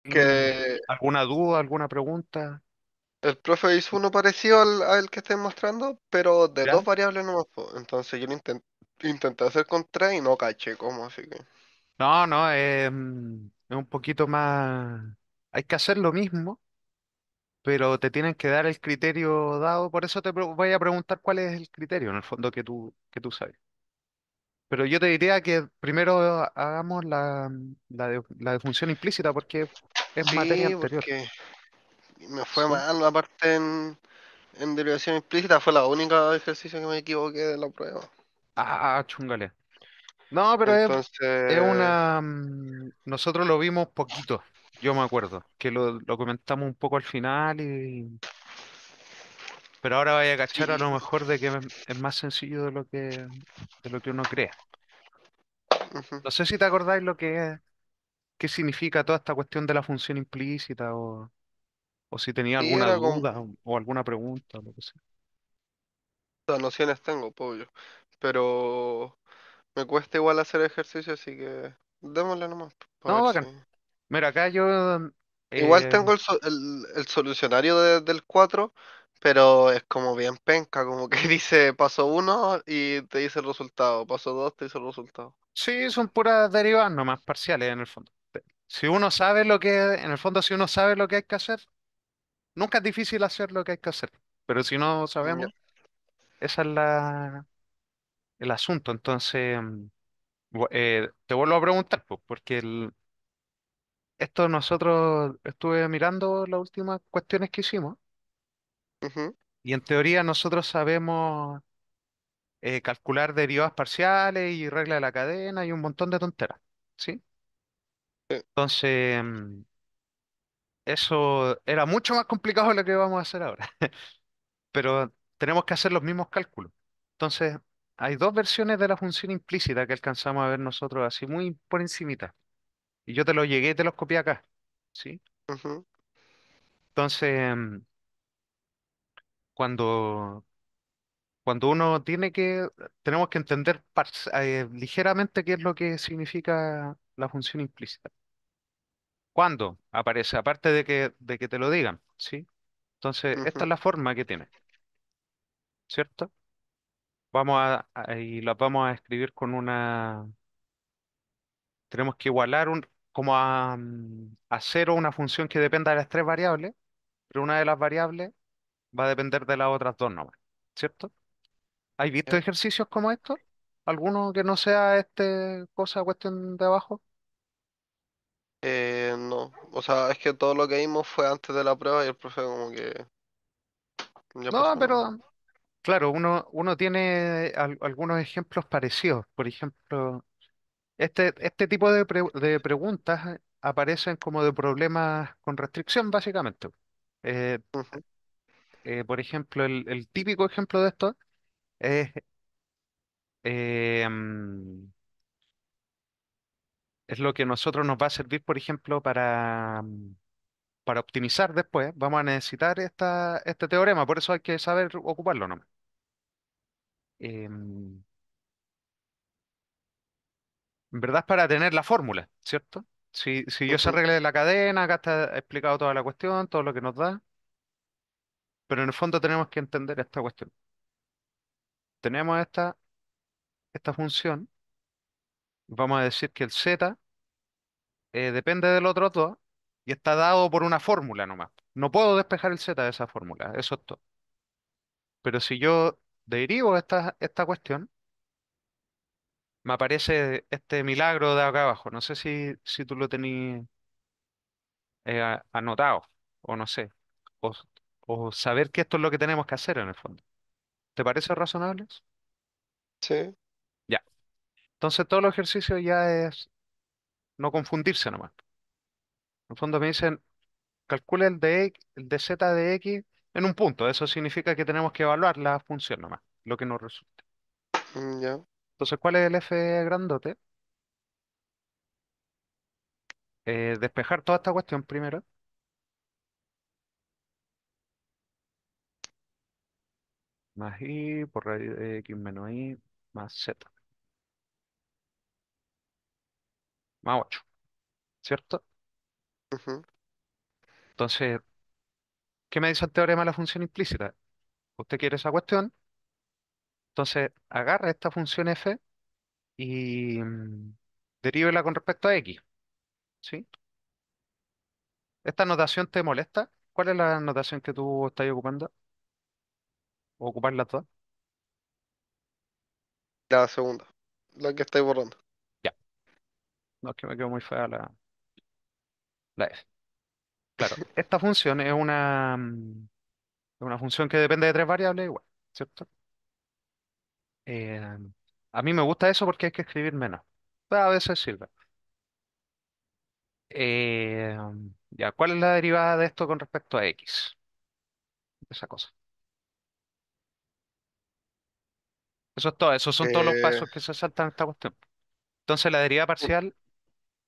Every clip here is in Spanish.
Que ¿Alguna duda, alguna pregunta? el profe hizo uno parecido al que estoy mostrando, pero de dos ¿Ya? variables nomás, po. Entonces yo lo intenté hacer con tres y no caché cómo, así que. No, no, es un poquito más... Hay que hacer lo mismo, pero te tienen que dar el criterio dado, por eso voy a preguntar cuál es el criterio en el fondo que tú sabes. Pero yo te diría que primero hagamos la de función implícita porque es materia Sí, anterior. porque me fue ¿Sí? mal, aparte en derivación implícita fue la única ejercicio que me equivoqué de la prueba. Chúngale. No, pero es Entonces, una... nosotros lo vimos poquito, yo me acuerdo, que lo comentamos un poco al final pero ahora vaya a cachar a sí. lo mejor de que es más sencillo de lo que uno cree. Ujú. No sé si te acordáis qué significa toda esta cuestión de la función implícita o si tenía Sí, alguna era como, duda o alguna pregunta o lo que sea. las nociones tengo, pollo. Pero me cuesta igual hacer ejercicio, así que démosle nomás, para No, ver si. bacán. Mira, acá yo... Igual eh, tengo el solucionario del 4, pero es como bien penca, como que dice paso uno y te dice el resultado, paso 2 te dice el resultado. sí, son puras derivadas nomás, parciales en el fondo. Si uno sabe en el fondo, si uno sabe lo que hay que hacer, nunca es difícil hacer lo que hay que hacer. Pero si no Ya. sabemos, esa es el asunto. Entonces, te vuelvo a preguntar, pues, porque esto nosotros estuve mirando las últimas cuestiones que hicimos Ujú, y en teoría nosotros sabemos calcular derivadas parciales y regla de la cadena y un montón de tonteras, ¿sí? sí, Entonces, eso era mucho más complicado de lo que vamos a hacer ahora, pero tenemos que hacer los mismos cálculos. Entonces, hay dos versiones de la función implícita que alcanzamos a ver nosotros así muy por encimita. Y yo te los llegué y te los copié acá, ¿sí? ujú, Entonces, cuando, cuando uno tenemos que entender ligeramente qué es lo que significa la función implícita. ¿Cuándo aparece? Aparte de que te lo digan, ¿sí? Entonces, esta es ujú. la forma que tiene, ¿cierto? Y la vamos a escribir tenemos que igualar como a cero una función que dependa de las tres variables, pero una de las variables va a depender de las otras dos nomás, ¿cierto? ¿Has visto Ya. ejercicios como estos? ¿Alguno que no sea cuestión de abajo? No, o sea, es que todo lo que vimos fue antes de la prueba y el profe como que ya No, pasó nomás. pero claro, uno tiene algunos ejemplos parecidos. Por ejemplo, este tipo de preguntas aparecen como de problemas con restricción, básicamente. Eh, Ujú, por ejemplo, el típico ejemplo de esto es, eh, mm, es lo que a nosotros nos va a servir, por ejemplo, para optimizar después. Vamos a necesitar este teorema, por eso hay que saber ocuparlo nomás. En verdad es para tener la fórmula, ¿cierto? Si yo sé ujú. regla de la cadena, acá está explicado toda la cuestión, todo lo que nos da, pero en el fondo tenemos que entender esta cuestión. Tenemos esta función, vamos a decir que el z depende del otro dos y está dado por una fórmula nomás. No puedo despejar el z de esa fórmula, eso es todo. Pero si yo derivo esta cuestión, me aparece este milagro de acá abajo. No sé si tú lo tenías anotado o no sé. O, o saber que esto es lo que tenemos que hacer en el fondo. ¿Te parece razonable? Sí, Ya. Entonces todos los ejercicios ya es no confundirse nomás. En el fondo me dicen, calcula el de z de x en un punto. Eso significa que tenemos que evaluar la función nomás, lo que nos resulte. ya. Entonces, ¿cuál es el f grandote? Despejar toda esta cuestión primero. Más i por radio de x menos i más z. Más 8, ¿cierto? Ujú. Entonces, ¿qué me dice el teorema de la función implícita? Usted quiere esa cuestión, entonces agarra esta función f y derívela con respecto a x, ¿sí? ¿Esta notación te molesta? ¿Cuál es la notación que tú estás ocupando? ¿O ocupar las dos? La segunda, la que estáis borrando. Ya, no es que me quedó muy fea la f. Claro, esta función es una función que depende de tres variables igual, ¿cierto? Eh, a mí me gusta eso porque hay que escribir menos. Pero a veces sirve. Eh, ya, ¿cuál es la derivada de esto con respecto a x? Esa cosa. Eso es todo, esos son todos los Eh, pasos que se saltan en esta cuestión. Entonces la derivada parcial,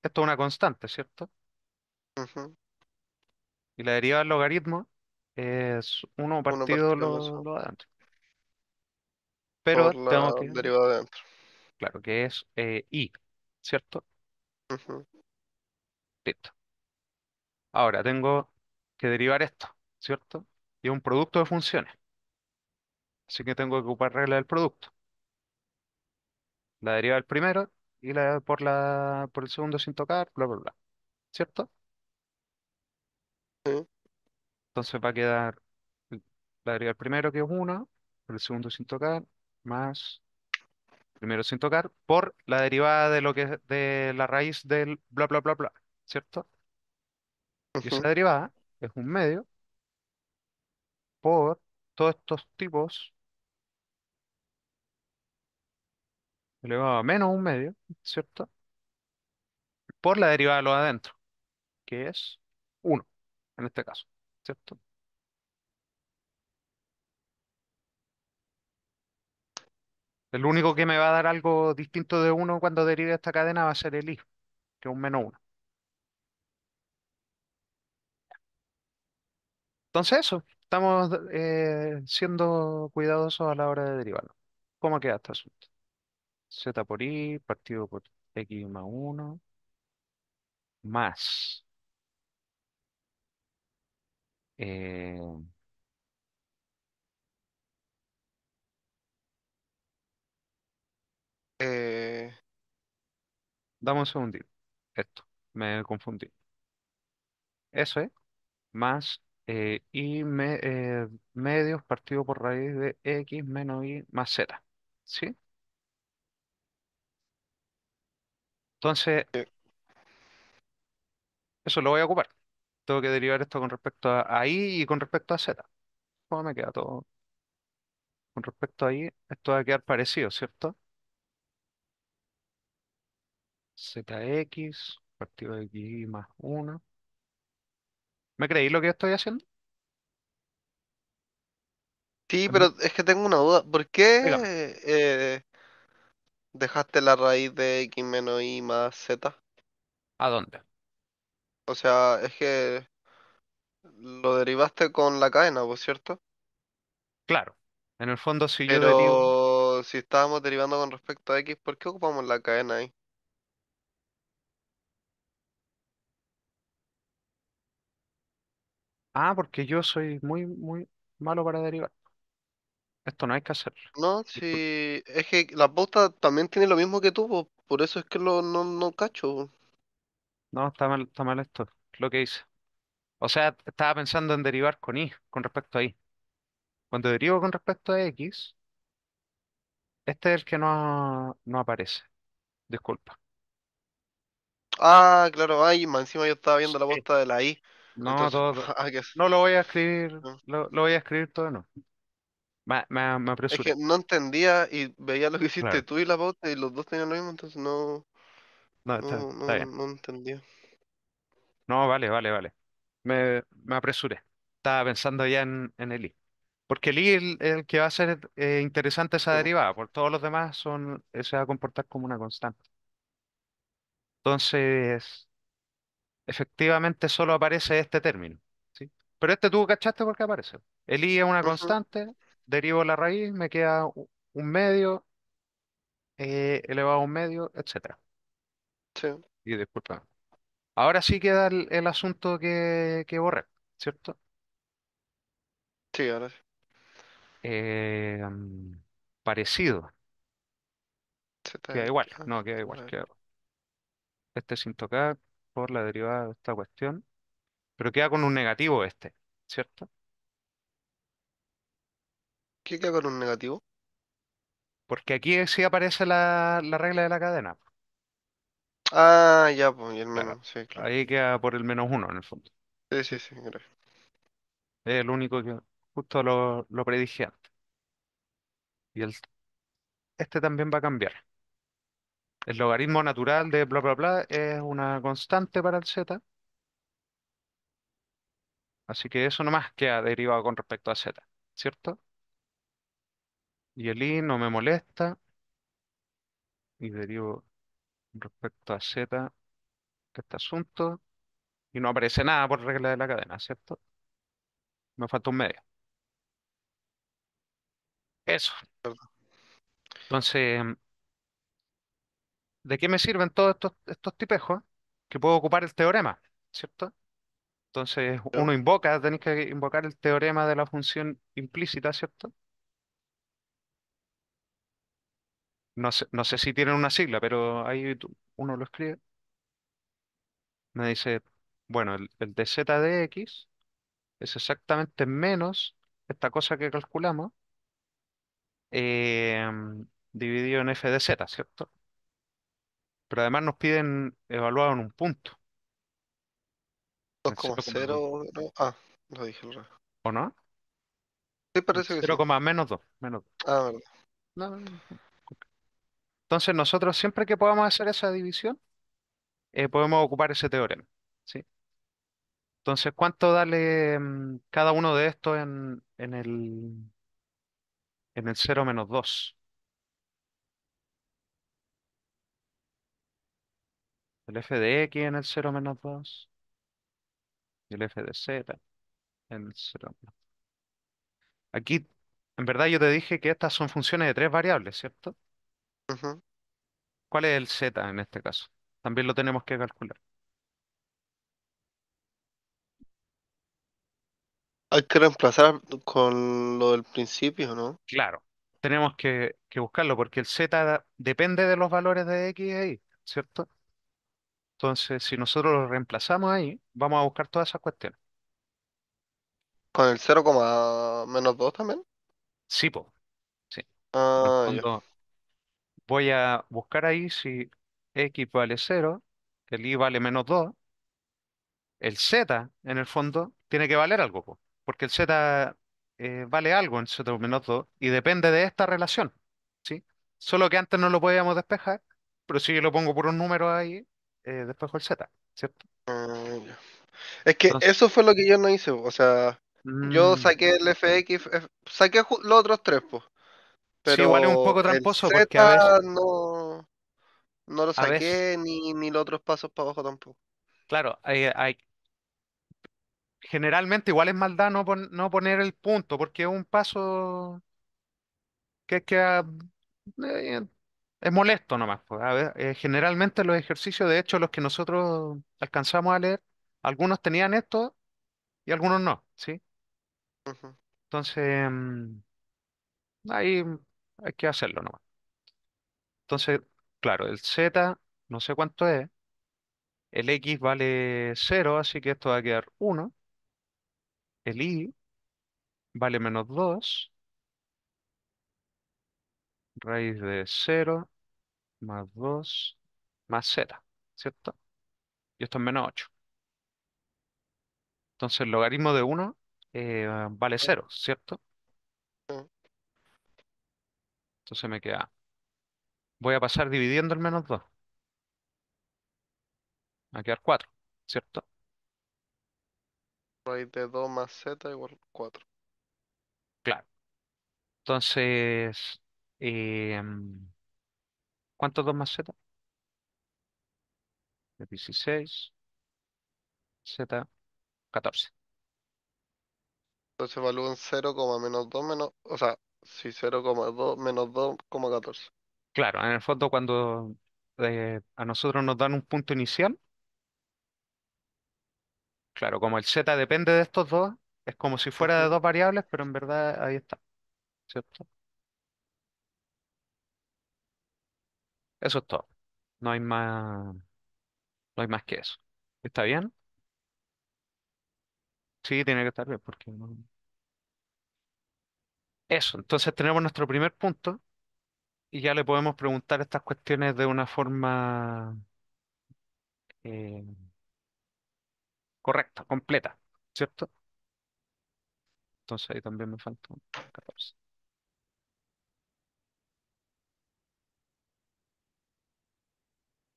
esto es una constante, ¿cierto? ujú, Y la derivada del logaritmo es uno uno partido partido en eso, lo de adentro. por Pero tengo la que, derivada de adentro. claro, que es i, ¿cierto? Ujú, Listo. Ahora tengo que derivar esto, ¿cierto? Y es un producto de funciones. Así que tengo que ocupar regla del producto. La deriva del primero y por el segundo sin tocar, bla, bla, bla. ¿Cierto? sí, Entonces va a quedar la deriva del primero, que es uno por el segundo sin tocar, más primero sin tocar, por la derivada de lo que de la raíz del bla, bla, bla, bla. ¿Cierto? Y esa ujú, derivada es un medio por todos estos tipos elevado a menos un medio, ¿cierto? Por la derivada de lo de adentro, que es uno en este caso, ¿cierto? El único que me va a dar algo distinto de uno cuando derive esta cadena va a ser el i, que es un menos uno. Entonces eso, estamos siendo cuidadosos a la hora de derivarlo. ¿Cómo queda este asunto? Z por i partido por x más uno más eh, eh, dame un segundito. Esto, me confundí. Eso es más medios partido por raíz de x menos y más z. ¿Sí? Entonces, eso lo voy a ocupar. Tengo que derivar esto con respecto a y con respecto a z. ¿Cómo me queda todo? Con respecto a y, esto va a quedar parecido, ¿cierto? Zx partido de x más uno. ¿Me creí lo que estoy haciendo? sí, ¿No? pero es que tengo una duda. ¿Por Dígame. qué dejaste la raíz de x menos y más z? ¿A dónde? O sea, es que lo derivaste con la cadena, ¿por cierto? Claro. En el fondo, si yo derivo. Pero si estábamos derivando con respecto a x, ¿por qué ocupamos la cadena ahí? Ah, porque yo soy muy, muy malo para derivar. Esto no hay que hacerlo. No, Disculpe. si es que la pauta también tiene lo mismo que tú, po, por eso es que no cacho. No, está mal esto, lo que hice. O sea, estaba pensando en derivar con y, con respecto a y. Cuando derivo con respecto a x, este es el que no aparece. Disculpa. Ah, claro, ay, más encima yo estaba viendo la Sí. pauta de la i, No, entonces, todo. ah, No lo voy a escribir, no. lo voy a escribir todo, no. Me Es apresuré. que no entendía y veía lo que hiciste Claro. tú y la pauta y los dos tenían lo mismo, entonces No, está bien. no entendía. No, vale, vale, vale. Me apresuré. Estaba pensando ya en el i. Porque el i es el que va a ser interesante esa Sí, po. derivada, por todos los demás se va a comportar como una constante. Entonces, efectivamente solo aparece este término, ¿sí? Pero este tú cachaste porque aparece. El i es una Ujú, constante, derivo la raíz, me queda un medio, elevado a un medio, etcétera. sí. Y disculpa. Ahora sí queda el asunto que borré. ¿cierto? Sí, ahora sí. Parecido, queda igual, ZX. no, queda igual, queda igual. Este sin tocar por la derivada de esta cuestión, pero queda con un negativo este, ¿cierto? ¿Qué queda con un negativo? Porque aquí sí aparece la regla de la cadena. Ah, ya, pues, y el Claro, menos, sí, claro. ahí queda por el -1 en el fondo. Sí, ¿Sí? sí, sí, gracias. Es el único que justo lo predije antes. Y este también va a cambiar. El logaritmo natural de bla bla bla es una constante para el z, así que eso nomás queda derivado con respecto a z, ¿cierto? Y el i no me molesta y derivo respecto a z este asunto y no aparece nada por regla de la cadena, ¿cierto? Me falta un medio. Eso. Entonces, ¿de qué me sirven todos estos tipejos? Que puedo ocupar el teorema, ¿cierto? Entonces, ¿Ya? tenéis que invocar el teorema de la función implícita, ¿cierto? No sé si tienen una sigla, pero ahí uno lo escribe. Me dice, bueno, el de z de x es exactamente menos esta cosa que calculamos dividido en f de z, ¿cierto? Pero además nos piden evaluado en un punto, dos en coma 0,2, cero ¿no? Ah, lo dije al revés. ¿o no? Sí, En parece que sí. 0, menos 2, menos 2. Ah, verdad. No, no, no. Entonces nosotros siempre que podamos hacer esa división, podemos ocupar ese teorema, ¿sí? Entonces, ¿cuánto dale cada uno de estos en el 0 - 2? El f de x en el 0 - 2 y el f de z en el 0 menos. Aquí, en verdad, yo te dije que estas son funciones de tres variables, ¿cierto? Ujú. ¿Cuál es el z en este caso? También lo tenemos que calcular. Hay que reemplazar con lo del principio, ¿no? Claro, tenemos que buscarlo porque el z depende de los valores de x e y, ¿cierto? Entonces, si nosotros lo reemplazamos ahí, vamos a buscar todas esas cuestiones. Con el 0,-2 también. Sí, po, sí. En el Ah, ya. fondo, voy a buscar ahí si x vale 0, el y vale -2, el z, en el fondo, tiene que valer algo, po, porque el z vale algo en 0 - 2 y depende de esta relación, ¿sí? Solo que antes no lo podíamos despejar, pero si yo lo pongo por un número ahí, despejo el z, ¿cierto? Ah, ya. Es que Entonces, eso fue lo que yo no hice, o sea, yo mm, saqué el FX, saqué los otros tres, pues, sí, igual es un pero poco el tramposo porque Z no lo a veces, saqué ni los otros pasos para abajo tampoco. claro, generalmente igual es maldad no poner el punto porque es un paso que eh, es molesto nomás, pues. A ver, generalmente los ejercicios, de hecho, los que nosotros alcanzamos a leer, algunos tenían esto y algunos no, ¿sí? Ujú. Entonces, ahí hay que hacerlo nomás. Entonces, claro, el z, no sé cuánto es, el x vale 0, así que esto va a quedar 1, el y vale -2, raíz de 0 más 2 más z, ¿cierto? Y esto es -8. Entonces el logaritmo de 1 vale 0, ¿cierto? Ujú. Entonces me queda, voy a pasar dividiendo el -2, va a quedar 4, ¿cierto? Raíz de 2 más Z igual 4. Claro. Entonces, em, ¿cuánto es 2 más z? Es 16, z, 14. Entonces evalúo en 0, -2 menos, o sea, sí, 0,2 menos 2,14. Claro, en el fondo cuando a nosotros nos dan un punto inicial, Claro, como el z depende de estos dos, es como si fuera de Ujú. dos variables, pero en verdad ahí está, ¿cierto? Eso es todo. No hay más, no hay más que eso. ¿Está bien? Sí, tiene que estar bien, porque eso, entonces tenemos nuestro primer punto y ya le podemos preguntar estas cuestiones de una forma eh, correcta, completa, ¿cierto? Entonces ahí también me falta un 14.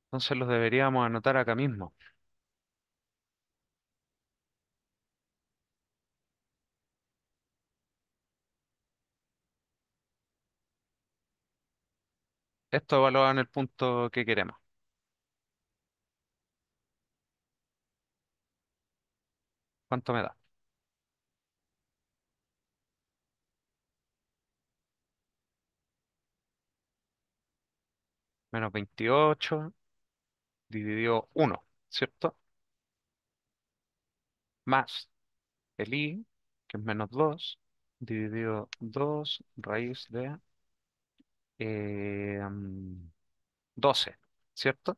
Entonces los deberíamos anotar acá mismo. Esto evaluado en el punto que queremos. ¿Cuánto me da? Menos 28 dividido uno, ¿cierto? Más el i, que es menos 2 dividido 2 raíz de 12, ¿cierto?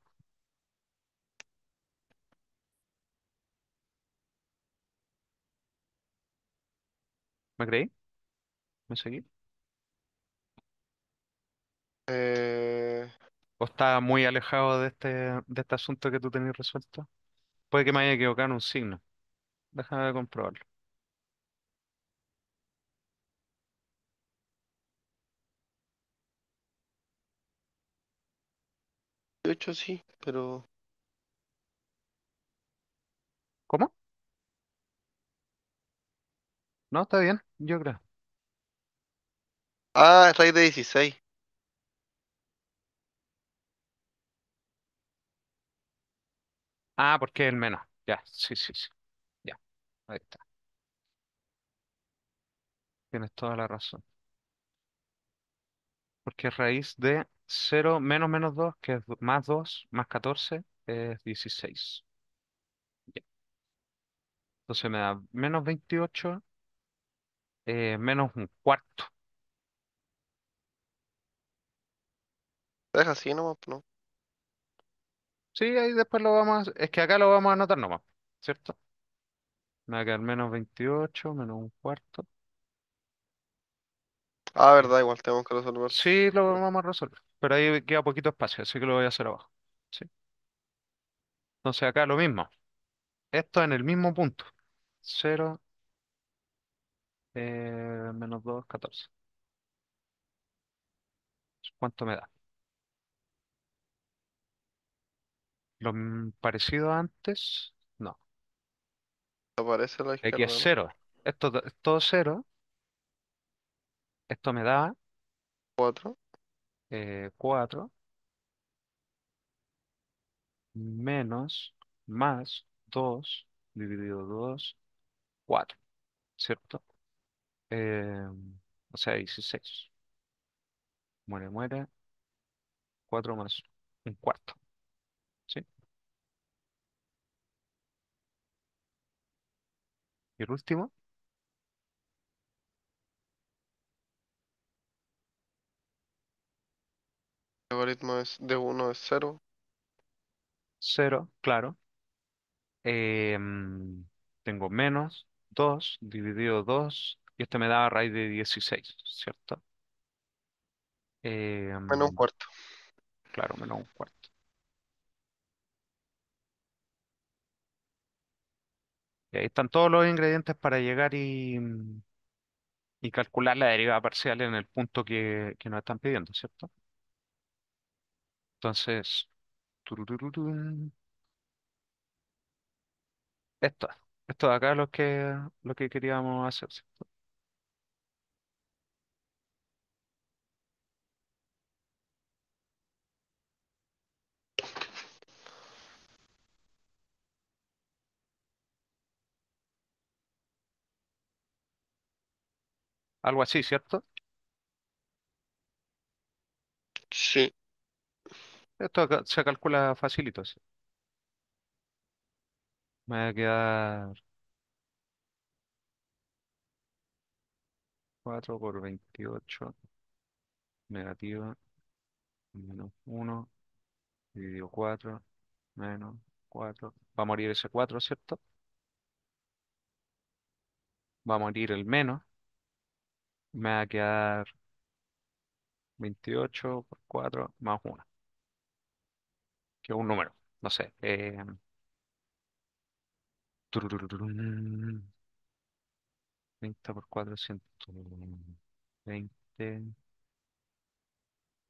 ¿Me creí? ¿Me seguí? Eh, ¿O está muy alejado de este asunto que tú tenías resuelto? Puede que me haya equivocado en un signo. Déjame comprobarlo. de hecho sí, pero... ¿Cómo? No, está bien, yo creo. Ah, es raíz de 16. Ah, porque es el menos. Ya, sí, sí, sí. Ya, ahí está. Tienes toda la razón. Porque es raíz de 0 menos menos 2 que es más 2 más 14 es 16. Ya. Entonces me da menos 28 menos un cuarto. Deja así nomás, pues, ¿no? Sí, ahí después lo vamos a... Es que acá lo vamos a anotar nomás, ¿cierto? Me va a quedar menos 28 menos un cuarto. Ah, Eh, verdad, igual tenemos que resolver. Sí, lo vamos a resolver. Pero ahí queda poquito espacio, así que lo voy a hacer abajo. Sí. Entonces acá lo mismo. Esto en el mismo punto. 0 menos 2 14. ¿Cuánto me da? Lo parecido a antes, no. Aparece a la Aquí es izquierda, ¿no? 0. Esto es todo 0. Esto me da 4. 4 menos más 2 dividido 2 4, ¿cierto? Eh, o sea, 16. Muere, muere. 4 más un cuarto, ¿sí? Y el último, Logaritmo de 1 es 0. 0, claro. Tengo menos 2 dividido 2 y esto me da raíz de 16, ¿cierto? Menos un Em, cuarto. claro, menos un cuarto. Y ahí están todos los ingredientes para llegar y calcular la derivada parcial en el punto que nos están pidiendo, ¿cierto? Entonces, turururún, esto, esto de acá es lo que queríamos hacer, ¿cierto? Algo así, ¿cierto? Sí. Esto acá se calcula facilito, ¿sí? Me va a quedar 4 por 28 negativo, menos uno dividido 4 menos 4. Va a morir ese 4, ¿cierto? Va a morir el menos. Me va a quedar 28 por 4 más uno, que es un número. No sé. Tururururum, 30 por 4, 120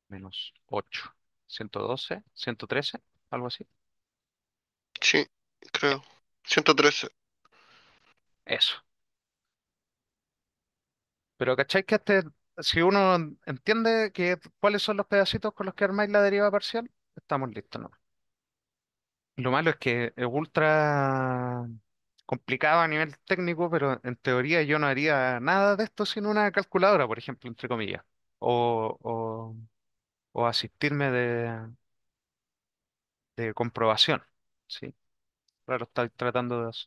menos 8. 112, 113, algo así. Sí, Ya, creo. 113. eso. Pero ¿cachai que si uno entiende cuáles son los pedacitos con los que armáis la deriva parcial, estamos listos, ¿no? Lo malo es que es ultra complicado a nivel técnico, pero en teoría yo no haría nada de esto sin una calculadora, por ejemplo, entre comillas. O, o, o asistirme de comprobación. ¿Sí? Claro, estoy tratando de eso.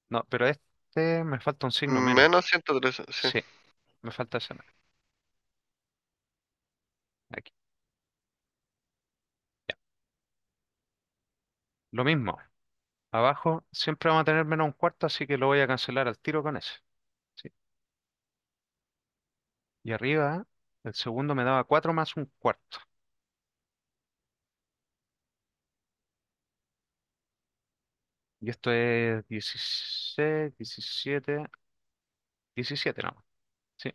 No, pero este me falta un signo menos. Menos 113, sí. Sí, me falta ese menos. Aquí. Ya. Lo mismo. Abajo siempre vamos a tener menos un cuarto, así que lo voy a cancelar al tiro con ese. ¿Sí? Y arriba, el segundo me daba 4 más un cuarto. Y esto es 16, 17, 17 no. Sí.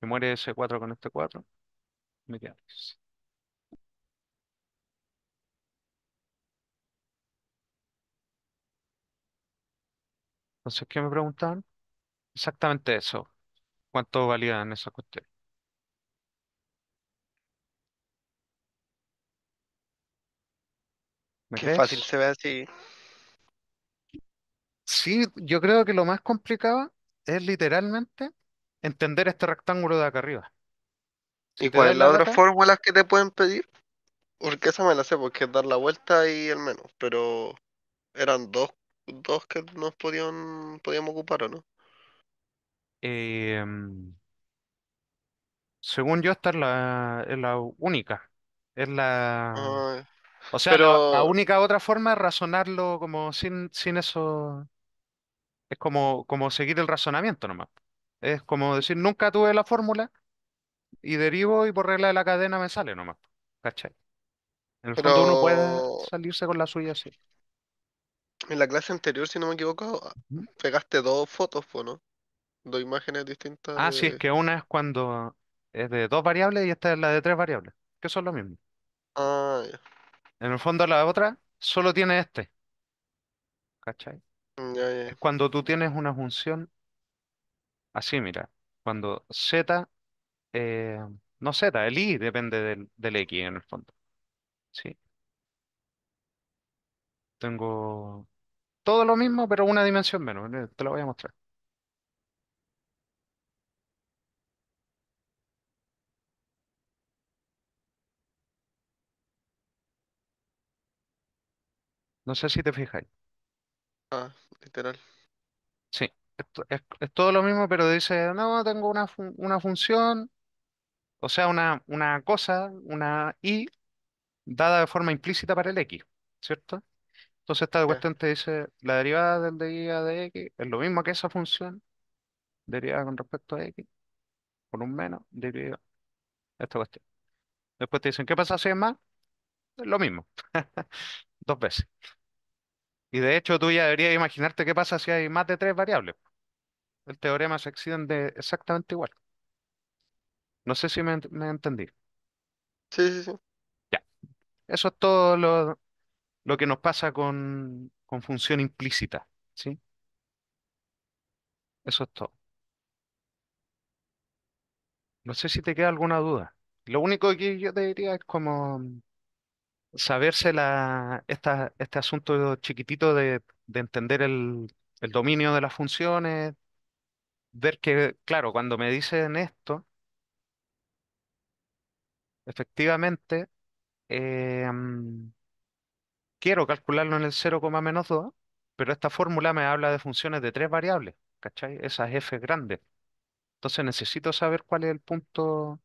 Me muere ese 4 con este 4. Me queda 16. Entonces, ¿qué me preguntaban? Exactamente eso. ¿Cuánto valían esas cuestiones? ¿Me Qué fácil crees? se ve así. Sí, yo creo que lo más complicado es literalmente entender este rectángulo de acá arriba. Si ¿Y te cuál das es la la otra lata, fórmula que te pueden pedir? Porque esa me la sé, porque es dar la vuelta y el menos. Pero eran dos que podíamos ocupar, ¿o no? eh, según yo, esta es la única. Es la. Ah, O sea, la pero, única otra forma es razonarlo como sin eso. Es como seguir el razonamiento nomás. Es como decir, nunca tuve la fórmula y derivo y por regla de la cadena me sale nomás. ¿Cachai? En el fondo uno puede pero salirse con la suya así. en la clase anterior, si no me equivoco, Ujú. pegaste dos fotos, po, ¿no? Dos imágenes distintas Ah, sí, es de... que una es cuando es de dos variables y esta es la de tres variables, que son lo mismo. Ah, ya, En el fondo la otra solo tiene este, ¿cachai? ya, Es ya. cuando tú tienes una función así, mira, cuando z, eh, no z, el i depende del x en el fondo, ¿sí? Tengo todo lo mismo, pero una dimensión menos, te lo voy a mostrar. No sé si te fijáis. Ah, literal. Sí, es todo lo mismo, pero dice, no, tengo una función, o sea, una cosa, una i, dada de forma implícita para el x, ¿cierto? Entonces esta Ya. cuestión te dice, la derivada del deriva de x es lo mismo que esa función, derivada con respecto a x, por un menos, derivada, esta cuestión. Después te dicen, ¿qué pasa si es más? Es lo mismo, dos veces. Y de hecho tú ya deberías imaginarte qué pasa si hay más de tres variables. El teorema se extiende exactamente igual. No sé si me entendí. Sí, sí, sí. Ya, eso es todo lo que nos pasa con función implícita, ¿sí? Eso es todo. No sé si te queda alguna duda. Lo único que yo te diría es como saberse este asunto chiquitito de entender el dominio de las funciones, ver que, claro, cuando me dicen esto, efectivamente, eh, quiero calcularlo en el 0, menos 2, pero esta fórmula me habla de funciones de tres variables, ¿cachai? Esas f grandes. Entonces necesito saber cuál es el punto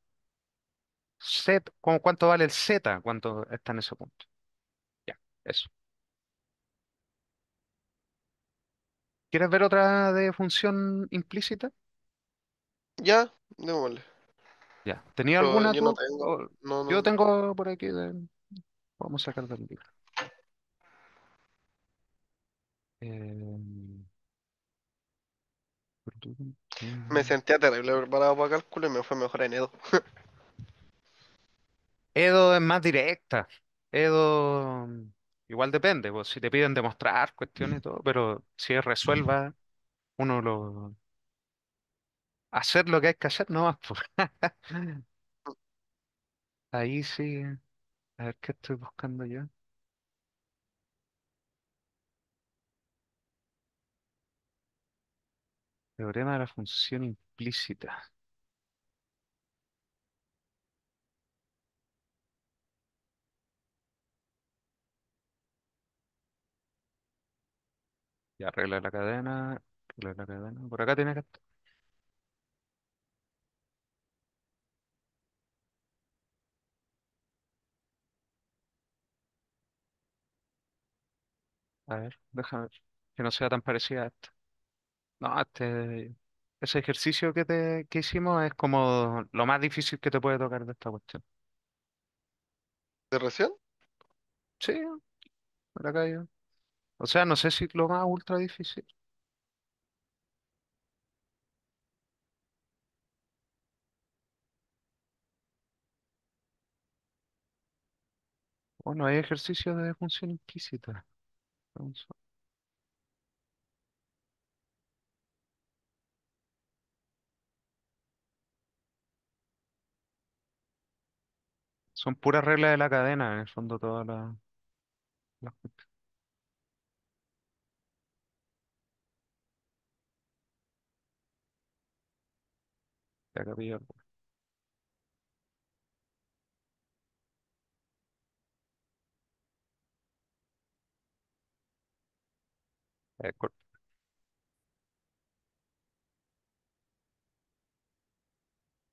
z, cuánto vale el z cuando está en ese punto. Ya, eso. ¿Quieres ver otra de función implícita? Ya, démosle. Ya. ¿Tenía Pero alguna yo no tú? tengo. No, Yo no. tengo por aquí, vamos a sacar del libro. Eh, Me sentía terrible preparado para cálculo y me fue mejor en Edo. Edo es más directa. Edo, igual depende, pues, si te piden demostrar cuestiones y todo, pero si es resuelva, uno lo hacer lo que hay que hacer nomás, pues. Ahí sí, a ver qué estoy buscando yo. Teorema de la función implícita. Ya arregla la cadena, arregla la cadena. Por acá tiene que estar. A ver, déjame ver. Que no sea tan parecida a esta. No, ese ejercicio que hicimos es como lo más difícil que te puede tocar de esta cuestión. ¿De recién? Sí, por acá yo. O sea, no sé si lo más ultra difícil. Bueno, hay ejercicios de función implícita. Vamos Son puras reglas de la cadena, en el fondo, todas las cuestiones. De acá pillo alguna. Eh, cor-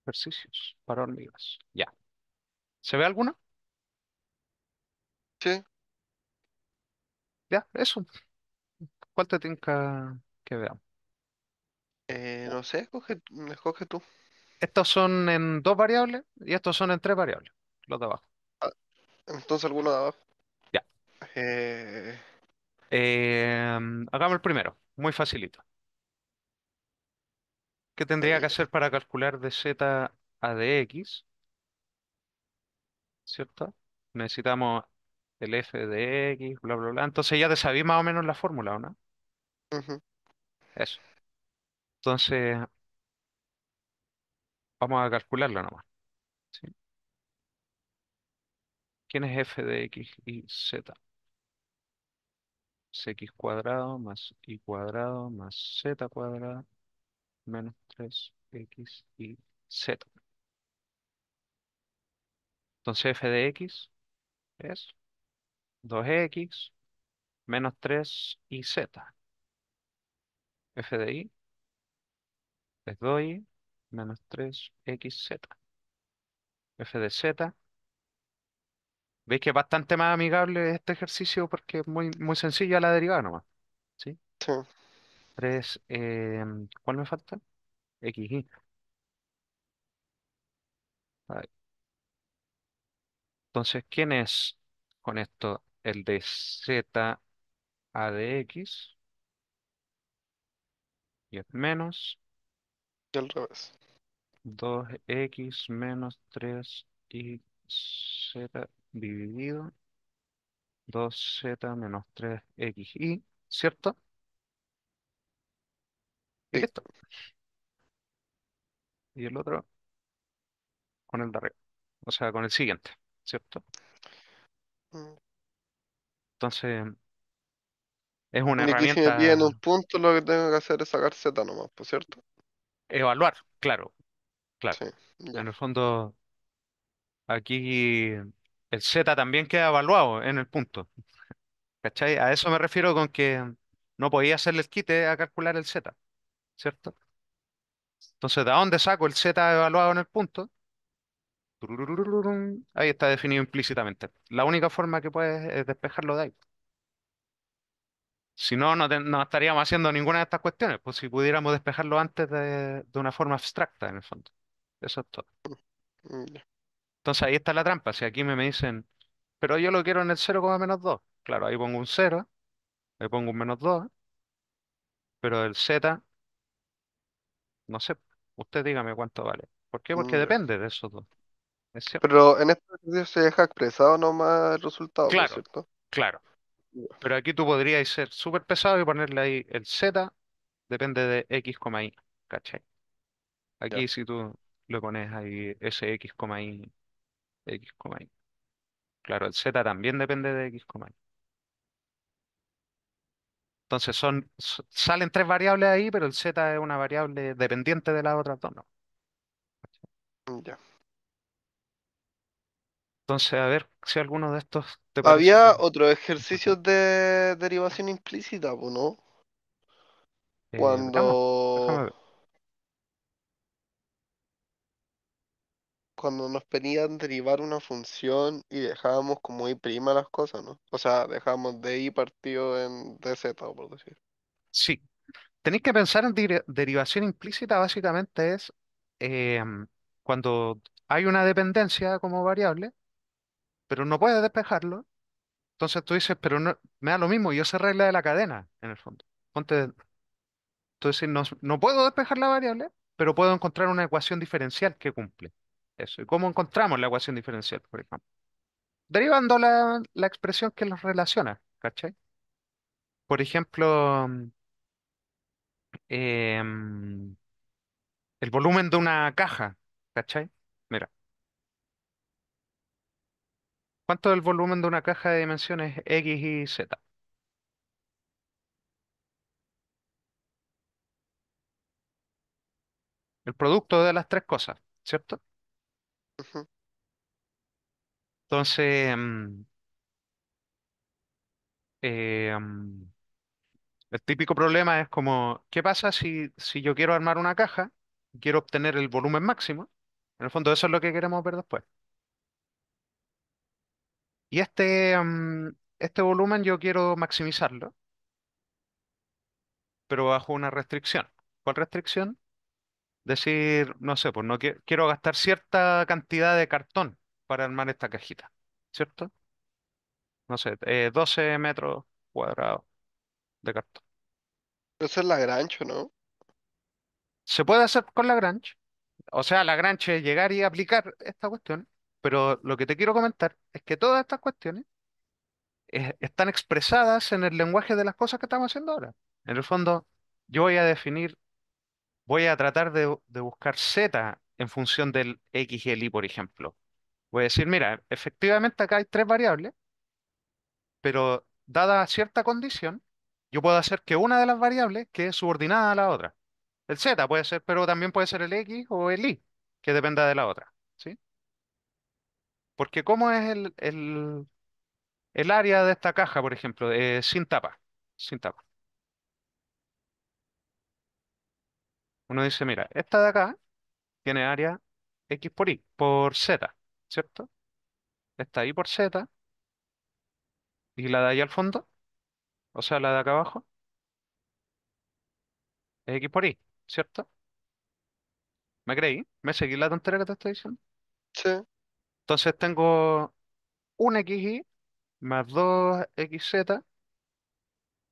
Ejercicios para hormigas. Ya. ¿Se ve alguna? Sí. Ya, eso. ¿Cuál te tinca que veamos? No sé, escoge tú. Estos son en dos variables y estos son en tres variables. Los de abajo. Ah, entonces alguno de abajo. Ya. Eh, Hagamos el primero. Muy facilito. ¿Qué tendría que eh, hacer para calcular de z a de x? ¿Cierto? Necesitamos el f de x, bla, bla, bla. Entonces ya te sabí más o menos la fórmula, ¿o no? ujú, Eso. Entonces, vamos a calcularlo nomás. ¿Sí? ¿Quién es f de x y z? Es x cuadrado más y cuadrado más z cuadrado menos 3x y z. Entonces f de x es 2x menos 3 y z. F de y es 2y menos 3xz. F de z. Veis que es bastante más amigable este ejercicio porque es muy, muy sencillo a la derivada nomás. ¿Sí? sí, 3, ¿cuál me falta? XY. Ahí. Entonces, ¿quién es con esto el de z a de x? Y es menos y al revés. 2x menos 3 y z dividido 2z menos 3xy, ¿cierto? Y Sí. listo. Y el otro con el de arriba. O sea, con el siguiente, ¿cierto? Mm. Entonces, es una Y aquí si me piden un herramienta punto, lo que tengo que hacer es sacar Z nomás, ¿por cierto? evaluar, claro, claro. Sí, ya. En el fondo, aquí el z también queda evaluado en el punto. ¿Cachai? A eso me refiero con que no podía hacerle el quite a calcular el z, ¿cierto? Entonces, ¿de dónde saco el z evaluado en el punto? Tururururum. Ahí está definido implícitamente. La única forma que puedes es despejarlo de ahí. Si no, no estaríamos haciendo ninguna de estas cuestiones, pues si pudiéramos despejarlo antes de una forma abstracta, en el fondo. Eso es todo. Ya. Entonces ahí está la trampa. Si aquí me dicen, pero yo lo quiero en el 0,-2. Claro, ahí pongo un cero, ahí pongo un -2, pero el z, no sé, usted dígame cuánto vale. ¿Por qué? Porque Ya. depende de esos dos. ¿Es cierto? Pero en este ejercicio se deja expresado nomás el resultado, por Claro, cierto. claro. Ya. Pero aquí tú podrías ser súper pesado y ponerle ahí el z depende de x, y. ¿Cachai? Ya. Aquí si tú le pones ahí ese x, y, x, y. Claro, el z también depende de x, y. Entonces salen tres variables ahí, pero el z es una variable dependiente de las otras dos, ¿no? Ya. Entonces, a ver si alguno de estos te parece Había otros interesante. ejercicios de derivación implícita, pues, ¿no? Veamos, Cuando, déjame ver. cuando nos pedían derivar una función y dejábamos como y prima las cosas, ¿no? O sea, dejábamos de i partido en dz, por decir. Sí, tenéis que pensar en derivación implícita, básicamente es eh, cuando hay una dependencia como variable, pero no puedes despejarlo. Entonces tú dices, pero no, me da lo mismo, yo sé regla de la cadena, en el fondo. Ponte, tú dices, no, no puedo despejar la variable, pero puedo encontrar una ecuación diferencial que cumple eso. ¿Y cómo encontramos la ecuación diferencial, por ejemplo? Derivando la expresión que los relaciona, ¿cachai? Por ejemplo, em, el volumen de una caja, ¿cachai? Mira, ¿cuánto es el volumen de una caja de dimensiones X y Z? El producto de las tres cosas, ¿cierto? Ujú. Entonces, em, el típico problema es como, ¿qué pasa si yo quiero armar una caja y quiero obtener el volumen máximo? En el fondo, eso es lo que queremos ver después. Y este volumen yo quiero maximizarlo, pero bajo una restricción. ¿Cuál restricción? Decir, no sé, pues no quiero gastar cierta cantidad de cartón para armar esta cajita, ¿cierto? No sé, 12 metros cuadrados de cartón. Esa es la grancho, ¿no? Se puede hacer con Lagrange, o sea, Lagrange es llegar y aplicar esta cuestión, pero lo que te quiero comentar es que todas estas cuestiones están expresadas en el lenguaje de las cosas que estamos haciendo ahora. En el fondo, yo voy a definir, voy a tratar de buscar z en función del x y el y, por ejemplo. Voy a decir, mira, efectivamente acá hay tres variables, pero dada cierta condición, yo puedo hacer que una de las variables quede subordinada a la otra. El z puede ser, pero también puede ser el x o el y, que dependa de la otra, ¿sí? Porque ¿cómo es el área de esta caja, por ejemplo, sin tapa? Sin tapa. Uno dice, mira, esta de acá tiene área x por y, por z, ¿cierto? Esta y por z, y la de ahí al fondo, o sea, la de acá abajo, es x por y, ¿cierto? ¿Me creí? ¿Me seguí la tontería que te estoy diciendo? Sí. Entonces tengo un xy más 2xz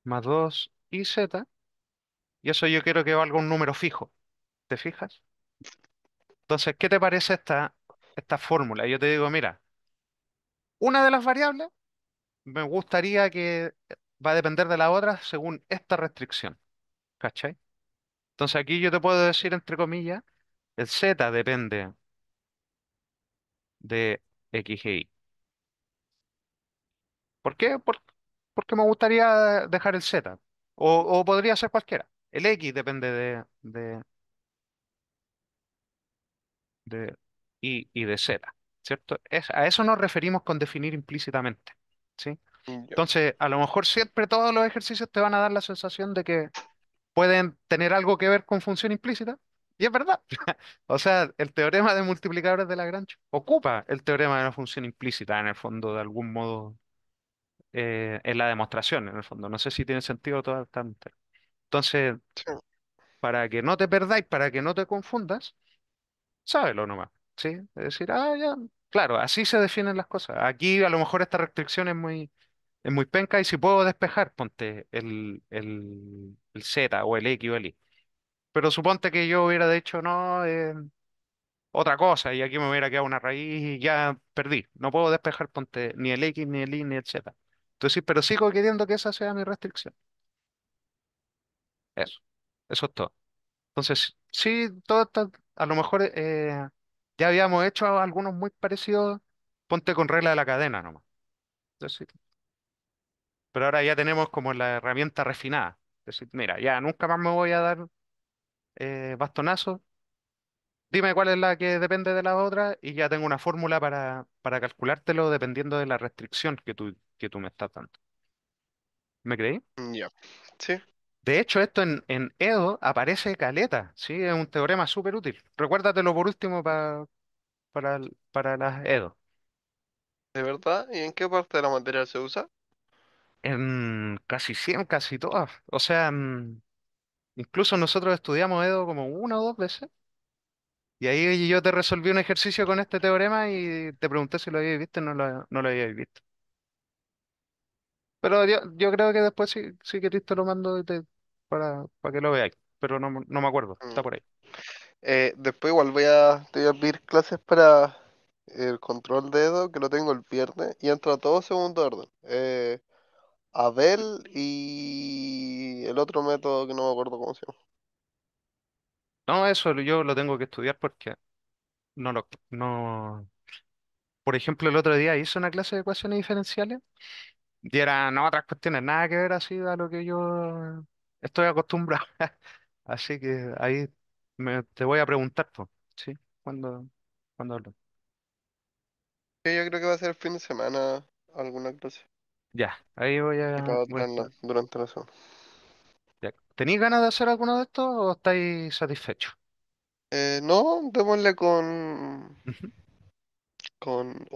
más 2yz, y eso yo quiero que valga un número fijo. ¿Te fijas? Entonces, ¿qué te parece esta fórmula? Yo te digo, mira, una de las variables me gustaría que va a depender de la otra según esta restricción. ¿Cachai? Entonces aquí yo te puedo decir, entre comillas, el z depende de x y y. ¿Por qué? Porque me gustaría dejar el z. O podría ser cualquiera. El x depende de y de z, ¿cierto? A eso nos referimos con definir implícitamente, ¿sí? Ya. Entonces, a lo mejor siempre todos los ejercicios te van a dar la sensación de que pueden tener algo que ver con función implícita. Y es verdad. O sea, el teorema de multiplicadores de Lagrange ocupa el teorema de la función implícita en el fondo, de algún modo, en la demostración, en el fondo. No sé si tiene sentido totalmente. Entonces, Sí, para que no te perdáis, para que no te confundas, sábelo nomás. ¿Sí? Es decir, ah, ya. Claro, así se definen las cosas. Aquí a lo mejor esta restricción es muy penca y si puedo despejar, ponte el Z o el X o el Y. Pero suponte que yo hubiera dicho, no, otra cosa, y aquí me hubiera quedado una raíz y ya perdí. No puedo despejar, ponte, ni el X, ni el Y, ni el Z. Entonces, sí, pero sigo queriendo que esa sea mi restricción. Eso. Eso es todo. Entonces, sí, todo está, a lo mejor ya habíamos hecho algunos muy parecidos, ponte con regla de la cadena nomás. Entonces, sí, pero ahora ya tenemos como la herramienta refinada. Es decir, mira, ya nunca más me voy a dar bastonazo. Dime cuál es la que depende de la otra y ya tengo una fórmula para calculártelo dependiendo de la restricción que tú me estás dando. ¿Me creí? ya. Sí, De hecho, esto en Edo aparece caleta, ¿sí? Es un teorema súper útil. Recuérdatelo por último para las Edo. de verdad. ¿Y en qué parte de la materia se usa? En casi 100, casi todas. O sea, incluso nosotros estudiamos Edo como una o dos veces. Y ahí yo te resolví un ejercicio con este teorema y te pregunté si lo habíais visto y no lo habíais visto. Pero yo creo que después sí que te lo mando para que lo veáis. Pero no me acuerdo, está Mm. por ahí. Después igual te voy a pedir clases para el control de dedo, que lo tengo el viernes, y entra todo segundo orden. Abel y el otro método que no me acuerdo cómo se llama. No, eso yo lo tengo que estudiar porque no. Por ejemplo, el otro día hice una clase de ecuaciones diferenciales y eran otras cuestiones, nada que ver así a lo que yo estoy acostumbrado. Así que ahí te voy a preguntar, pues, ¿sí? Cuando, cuando hablo. Sí, yo creo que va a ser el fin de semana alguna clase. Ya, ahí Y para voy a tenerla estar. durante la semana. Ya. ¿Tenéis ganas de hacer alguno de estos o estáis satisfechos? No, démosle con... Ujú. con...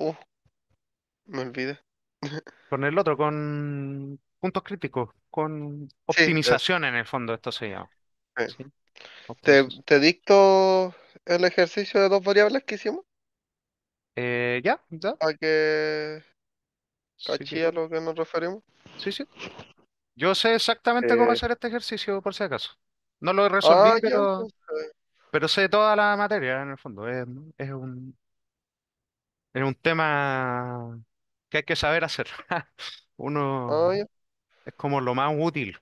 me olvidé. Con el otro, con puntos críticos, con Sí, eso. optimización en el fondo, esto se llama. Sí. ¿Sí? ¿Te, Optimización. te dicto el ejercicio de dos variables que hicimos? Ya, Para que si cachí a queréis. lo que nos referimos. Sí, sí. Yo sé exactamente cómo Eh, hacer este ejercicio, por si acaso. No lo resolví, ya, entonces. pero sé toda la materia en el fondo. Es un tema que hay que saber hacer. Uno Ya. es como lo más útil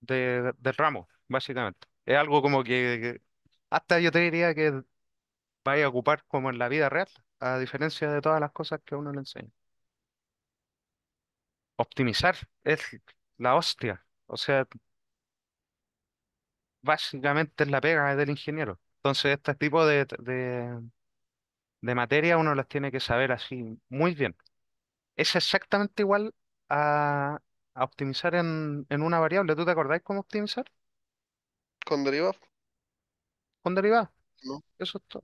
del ramo, básicamente. Es algo como que hasta yo te diría que vaya a ocupar como en la vida real, a diferencia de todas las cosas que a uno le enseña. Optimizar es la hostia. O sea, básicamente es la pega del ingeniero. Entonces, este tipo de materia uno las tiene que saber así muy bien. Es exactamente igual a, a optimizar en una variable. ¿Tú te acordáis cómo optimizar? Con derivadas, Con derivadas. ¿no? Eso es todo.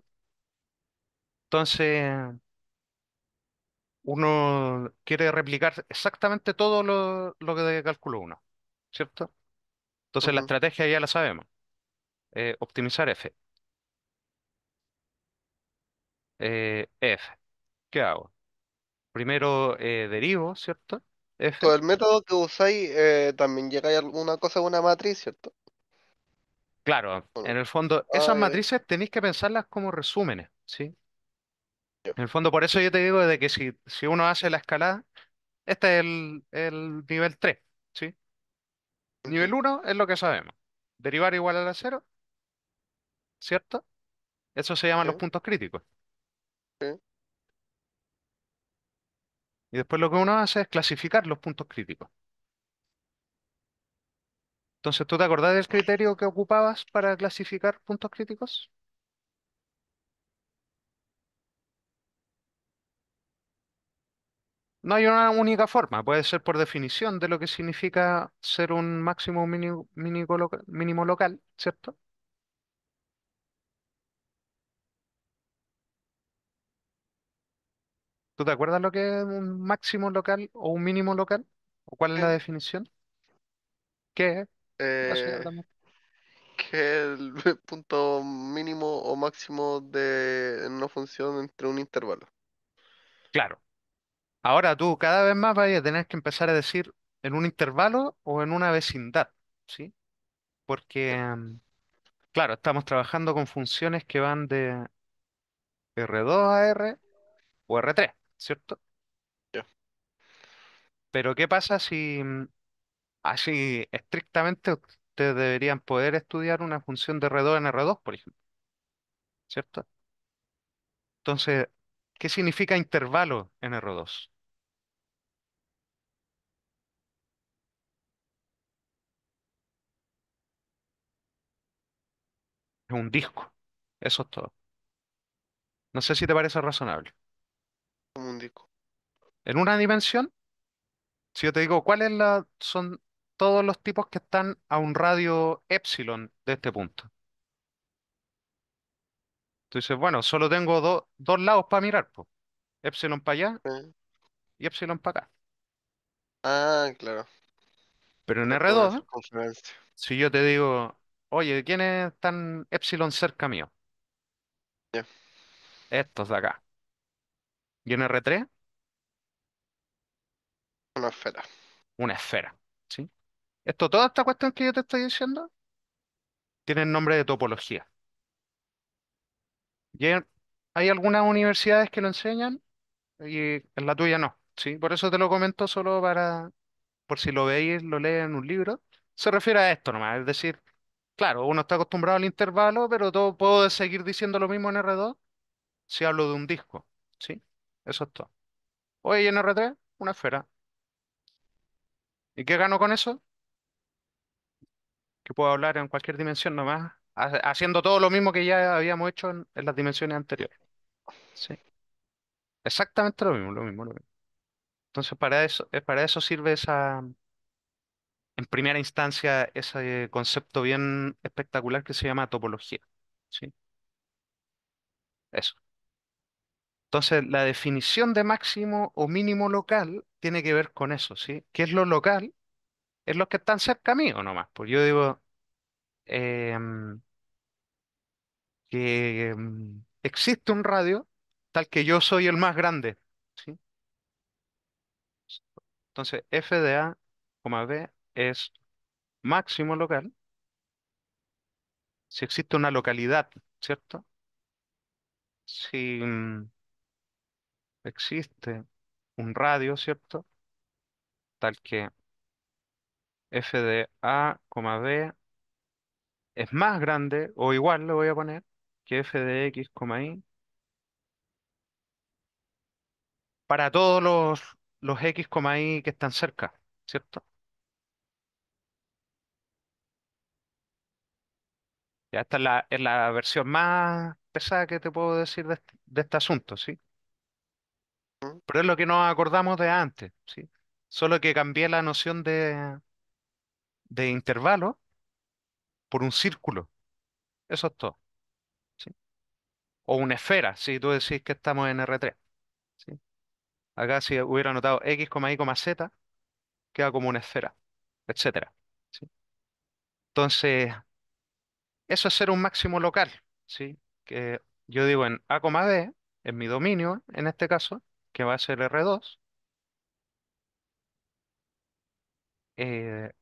Entonces, uno quiere replicar exactamente todo lo que calculó uno, ¿cierto? Entonces, la Ujú. estrategia ya la sabemos. Optimizar F. F. ¿Qué hago? Primero derivo, ¿cierto? F. Con el método que usáis también llega a alguna cosa de una matriz, ¿cierto? Claro, ¿O no? en el fondo, esas Ya, matrices tenéis que pensarlas como resúmenes, ¿sí? En el fondo, por eso yo te digo de que si uno hace la escalada, este es el nivel 3, ¿sí? Nivel ujú, uno es lo que sabemos. Derivar igual a la cero, ¿cierto? Eso se llaman sí, los puntos críticos. sí. Y después lo que uno hace es clasificar los puntos críticos. Entonces, ¿tú te acordás del criterio que ocupabas para clasificar puntos críticos? No hay una única forma, puede ser por definición de lo que significa ser un máximo o mínimo local, ¿cierto? ¿Tú te acuerdas lo que es un máximo local o un mínimo local? ¿O cuál es la Eh, definición? ¿Qué es, eh, básicamente? que es el punto mínimo o máximo de una función entre un intervalo. Claro. Ahora tú cada vez más vas a tener que empezar a decir en un intervalo o en una vecindad, ¿sí? Porque, Ya, claro, estamos trabajando con funciones que van de R2 a R o R3, ¿cierto? ya. Pero ¿qué pasa si así estrictamente ustedes deberían poder estudiar una función de R2 en R2, por ejemplo, ¿cierto? Entonces, ¿qué significa intervalo en R2? Es un disco. Eso es todo. No sé si te parece razonable. Como un disco. En una dimensión, si yo te digo son todos los tipos que están a un radio epsilon de este punto. Tú dices, bueno, solo tengo dos lados para mirar, pues. Epsilon para allá Eh, y epsilon para acá. Ah, claro. Pero en Es como una R2, circunferencia. si yo te digo, oye, ¿quiénes están epsilon cerca mío? Ya, Estos de acá. Y en R3, una esfera. una esfera. ¿Sí? Toda esta cuestión que yo te estoy diciendo, tiene nombre de topología. Y hay algunas universidades que lo enseñan y en la tuya no. ¿Sí? Por eso te lo comento solo por si lo veis, lo lees en un libro. Se refiere a esto nomás. Es decir, claro, uno está acostumbrado al intervalo, pero todo puedo seguir diciendo lo mismo en R2 si hablo de un disco. ¿Sí? Eso es todo. Oye, y en R3, una esfera. ¿Y qué gano con eso? Que puedo hablar en cualquier dimensión nomás, haciendo todo lo mismo que ya habíamos hecho en las dimensiones anteriores. Sí, exactamente lo mismo, lo mismo, lo mismo. Entonces, para eso sirve en primera instancia, ese concepto bien espectacular que se llama topología. Sí, eso. Entonces, la definición de máximo o mínimo local tiene que ver con eso, ¿sí? ¿Qué es lo local? Es los que están cerca mío nomás. Pues yo digo em, que existe un radio tal que yo soy el más grande, ¿sí? Entonces, f de a, b es máximo local si existe una localidad, ¿cierto? Si existe un radio, ¿cierto? Tal que f de a, b es más grande o igual, le voy a poner, que f de x, y para todos los x, y que están cerca, ¿cierto? Ya esta es la versión más pesada que te puedo decir de este asunto, ¿sí? ¿Mm? Pero es lo que nos acordamos de antes, ¿sí? Solo que cambié la noción de intervalo por un círculo. Eso es todo, ¿sí? O una esfera, si tú decís que estamos en R3, ¿sí? Acá si hubiera anotado X, Y, Z, queda como una esfera, etcétera, ¿sí? Entonces, eso es ser un máximo local, ¿sí? Que yo digo en A, B, en mi dominio, en este caso, que va a ser R2.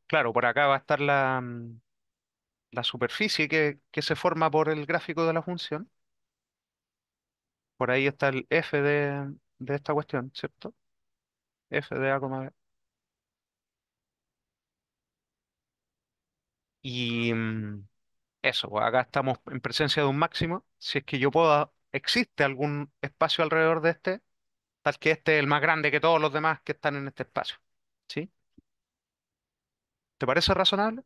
Claro, por acá va a estar la superficie que se forma por el gráfico de la función. Por ahí está el f de esta cuestión, ¿cierto? F de A, B. Y eso, pues acá estamos en presencia de un máximo. Si es que existe algún espacio alrededor de este, tal que este es el más grande que todos los demás que están en este espacio. ¿Sí? ¿Te parece razonable?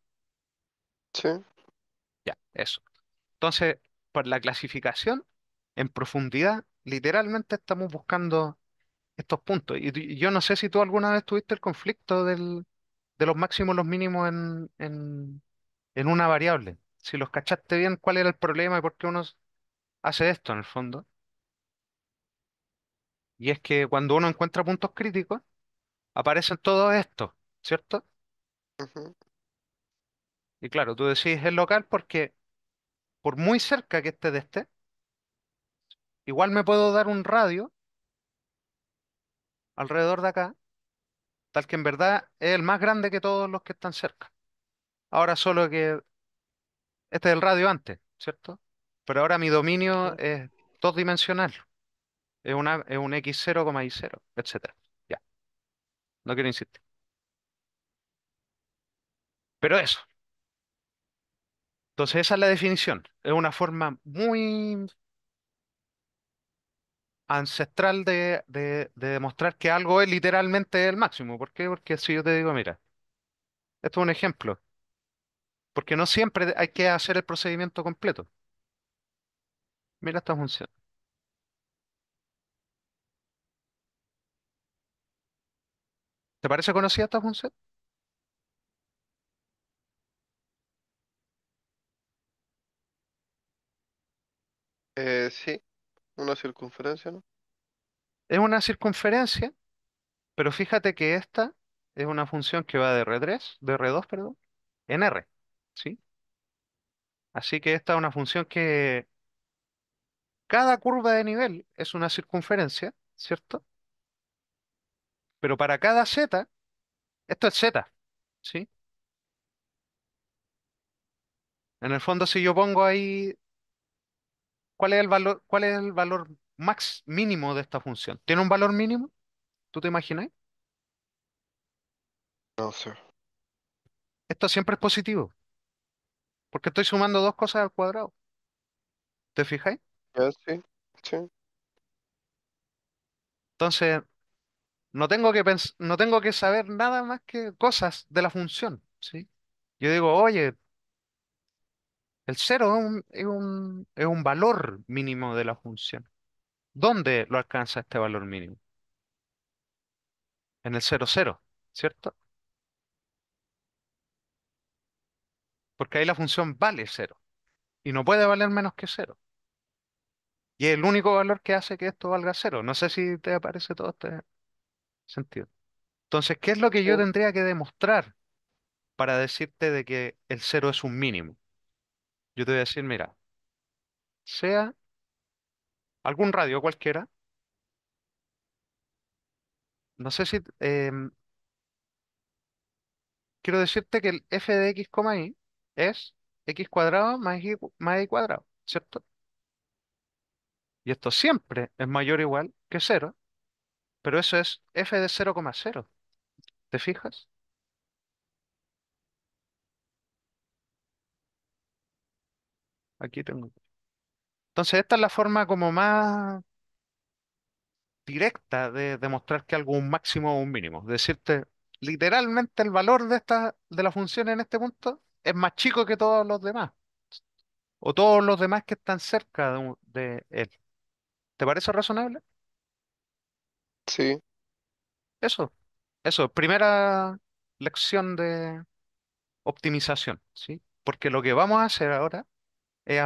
Sí, Ya, eso. Entonces, por la clasificación, en profundidad, literalmente estamos buscando estos puntos. Y yo no sé si tú alguna vez tuviste el conflicto de los máximos y los mínimos en una variable. Si los cachaste bien, cuál era el problema y por qué uno hace esto en el fondo. Y es que cuando uno encuentra puntos críticos, aparecen todos estos, ¿cierto? Ujú, Y claro, tú decís el local porque por muy cerca que esté de este, igual me puedo dar un radio alrededor de acá, tal que en verdad es el más grande que todos los que están cerca. Ahora solo que este es el radio antes, ¿cierto? Pero ahora mi dominio sí. es dos dimensional, es un x cero, y cero, etcétera. Ya, no quiero insistir. Pero eso, entonces esa es la definición. Es una forma muy ancestral de demostrar que algo es literalmente el máximo. ¿Por qué? Porque si yo te digo, mira, esto es un ejemplo, porque no siempre hay que hacer el procedimiento completo. Mira esta función. ¿Te parece conocida esta función? Sí, una circunferencia, ¿no? Es una circunferencia, pero fíjate que esta es una función que va de R3, de R2, perdón, en R, ¿sí? Así que esta es una función que cada curva de nivel es una circunferencia, ¿cierto? Pero para cada z, esto es z, ¿sí? En el fondo, si yo pongo ahí, cuál es el valor max mínimo de esta función? ¿Tiene un valor mínimo? ¿Tú te imaginas? No sé. Esto siempre es positivo, porque estoy sumando dos cosas al cuadrado. ¿Te fijáis? Ya, sí, sí. Entonces, no tengo que saber nada más que cosas de la función, ¿sí? Yo digo, oye, el cero es un valor mínimo de la función. ¿Dónde lo alcanza este valor mínimo? En el cero cero, ¿cierto? Porque ahí la función vale cero y no puede valer menos que cero. Y es el único valor que hace que esto valga cero. No sé si te aparece todo este sentido. Entonces, ¿qué es lo que yo Sí. tendría que demostrar para decirte de que el cero es un mínimo? Yo te voy a decir, mira, sea algún radio cualquiera, no sé si quiero decirte que el f de x, y es x cuadrado más y cuadrado, ¿cierto? Y esto siempre es mayor o igual que cero, pero eso es f de 0,0. ¿Te fijas? Aquí tengo. Entonces, esta es la forma como más directa de demostrar que algo es un máximo o un mínimo. Decirte, literalmente el valor de la función en este punto es más chico que todos los demás, o todos los demás que están cerca de él. ¿Te parece razonable? Sí, Eso, eso, primera lección de optimización, ¿sí? Porque lo que vamos a hacer ahora es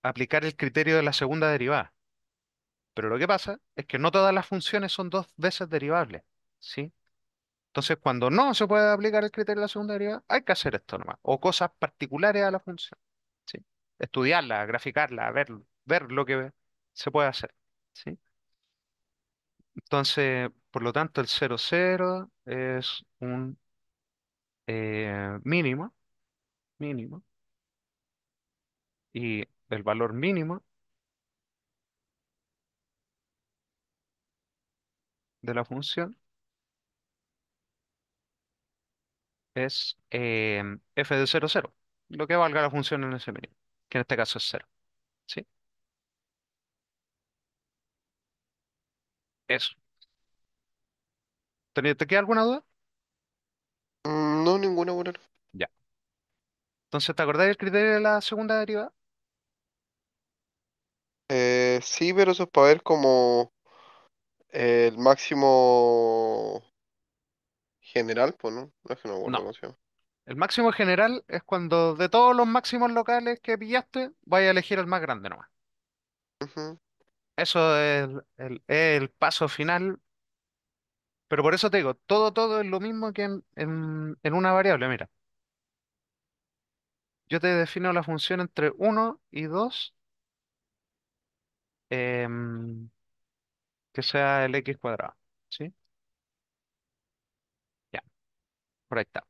aplicar el criterio de la segunda derivada. Pero lo que pasa es que no todas las funciones son dos veces derivables, ¿sí? Entonces, cuando no se puede aplicar el criterio de la segunda derivada, hay que hacer esto nomás, o cosas particulares a la función, ¿sí? Estudiarla, graficarla, ver lo que se puede hacer, ¿sí? Entonces, por lo tanto, el cero cero es un mínimo, mínimo, y el valor mínimo de la función es f de cero cero, lo que valga la función en ese mínimo, que en este caso es cero, ¿sí? Eso. ¿Te queda alguna duda? No, ninguna buena. Ya. Entonces, ¿te acordás del criterio de la segunda derivada? Sí, pero eso es para ver como El máximo general, pues, ¿no? No es que no me acuerdo No. cómo se llama. El máximo general es cuando de todos los máximos locales que pillaste, vaya a elegir el más grande nomás. Ujú. Eso es el paso final. Pero por eso te digo, todo es lo mismo que en una variable. Mira, yo te defino la función entre uno y 2, em, que sea el x cuadrado. ¿Sí? Ya, por ahí está.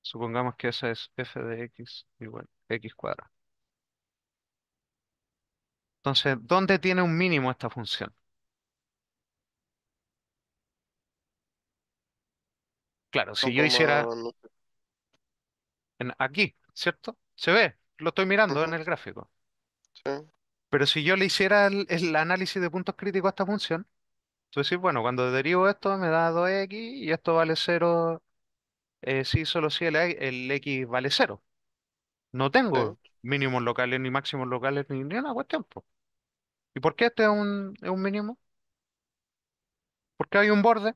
Supongamos que esa es f de x igual x cuadrado. Entonces, ¿dónde tiene un mínimo esta función? Claro, No, si yo hiciera coma, no sé. aquí, ¿cierto? Se ve, lo estoy mirando en Ujú, el gráfico. sí, Pero si yo le hiciera el análisis de puntos críticos a esta función, tú decís, bueno, cuando derivo esto me da 2x y esto vale 0, sí, solo si el x vale 0. No sí. tengo mínimos locales, ni máximos locales, ni una cuestión, po. ¿Y por qué este es un mínimo? Porque hay un borde,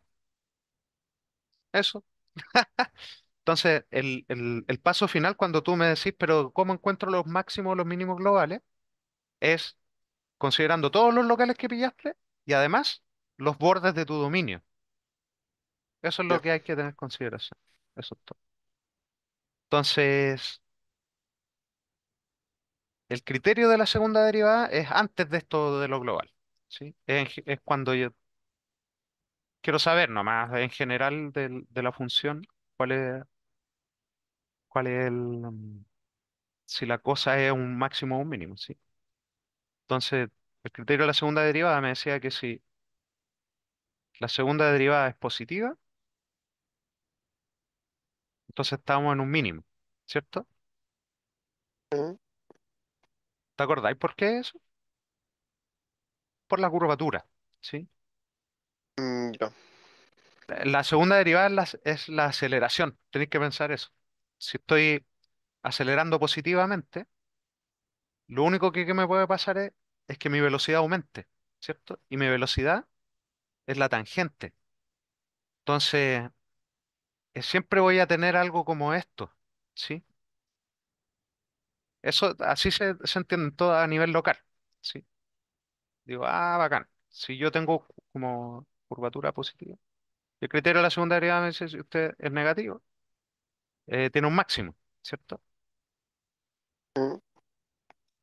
eso. Entonces, el paso final, cuando tú me decís, pero ¿cómo encuentro los máximos o los mínimos globales? Es considerando todos los locales que pillaste y además los bordes de tu dominio. Eso es lo Ya. que hay que tener en consideración. Eso es todo. Entonces, el criterio de la segunda derivada es antes de esto de lo global. ¿Sí? Es cuando yo quiero saber nomás en general de la función cuál es si la cosa es un máximo o un mínimo. ¿Sí? Entonces, el criterio de la segunda derivada me decía que si la segunda derivada es positiva, entonces estamos en un mínimo. ¿Cierto? Sí. ¿Te acordáis por qué eso? Por la curvatura. ¿Sí? Ya. La segunda derivada es la aceleración. Tenéis que pensar eso. Si estoy acelerando positivamente, lo único que me puede pasar es que mi velocidad aumente, ¿cierto? Y mi velocidad es la tangente. Entonces, siempre voy a tener algo como esto, ¿sí? Eso así se entiende en todo a nivel local, ¿sí? Digo, bacán. Si yo tengo como curvatura positiva, el criterio de la segunda derivada me dice si usted es negativo, tiene un máximo, ¿cierto? Mm,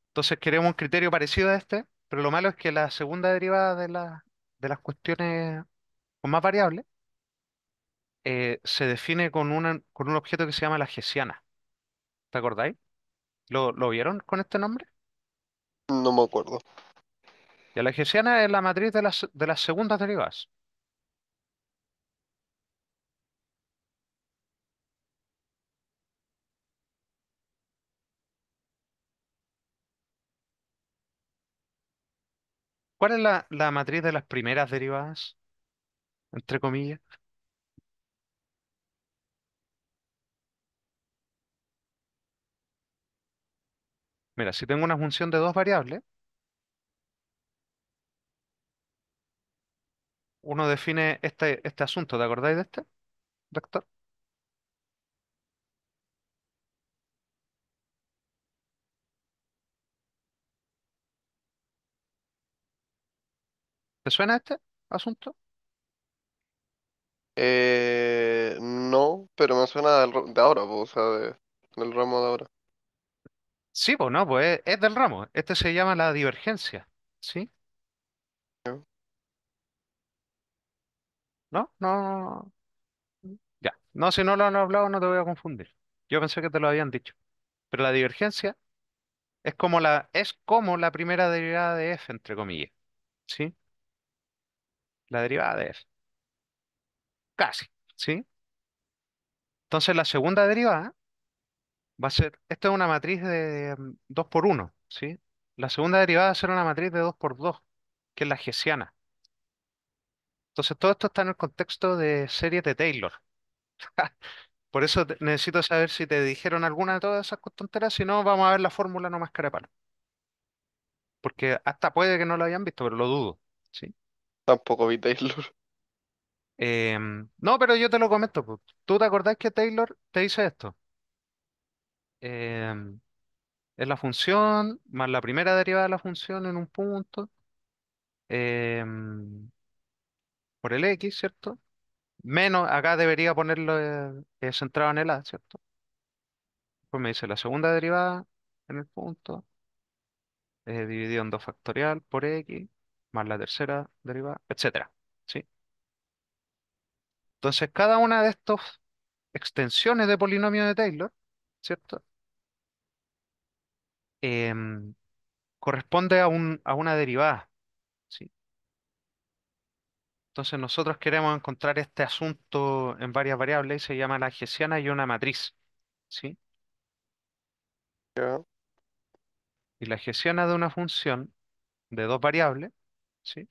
Entonces queremos un criterio parecido a este, pero lo malo es que la segunda derivada de las cuestiones con más variables se define con un objeto que se llama la hessiana. ¿Te acordáis? ¿Lo vieron con este nombre? no me acuerdo. Y la hessiana es la matriz de las segundas derivadas. ¿Cuál es la matriz de las primeras derivadas? Entre comillas. Mira, si tengo una función de dos variables, uno define este asunto. ¿Te acordáis de este, doctor? ¿Te suena este asunto? No, pero me suena de ahora, pues, o sea, del ramo de ahora. Sí, pues no, pues es del ramo. Este se llama la divergencia. ¿Sí? Ya. ¿No? No. Ya. No, si no lo han hablado, no te voy a confundir. Yo pensé que te lo habían dicho. Pero la divergencia es como la primera derivada de f, entre comillas. ¿Sí? La derivada de f. Casi. ¿Sí? Entonces la segunda derivada va a ser, esto es una matriz de 2 por uno. ¿Sí? La segunda derivada va a ser una matriz de 2 por 2, que es la hessiana. Entonces todo esto está en el contexto de series de Taylor. Por eso necesito saber si te dijeron alguna de todas esas tonteras, si no, vamos a ver la fórmula nomás carapalo. porque hasta puede que no lo hayan visto, pero lo dudo. ¿Sí? Tampoco vi Taylor. No, pero yo te lo comento, pues. ¿Tú te acordás que Taylor te dice esto? Em, es la función más la primera derivada de la función en un punto em, por el x, ¿cierto? Menos, acá debería ponerlo centrado en el a, ¿cierto? Pues me dice la segunda derivada en el punto dividido en 2 factorial por x más la tercera derivada, etcétera. ¿Sí? Entonces, cada una de estas extensiones de polinomio de Taylor, ¿cierto? Em, corresponde a una derivada, ¿sí? Entonces, nosotros queremos encontrar este asunto en varias variables y se llama la hessiana y una matriz, ¿sí? Ya, Y la hessiana de una función de dos variables, ¿sí?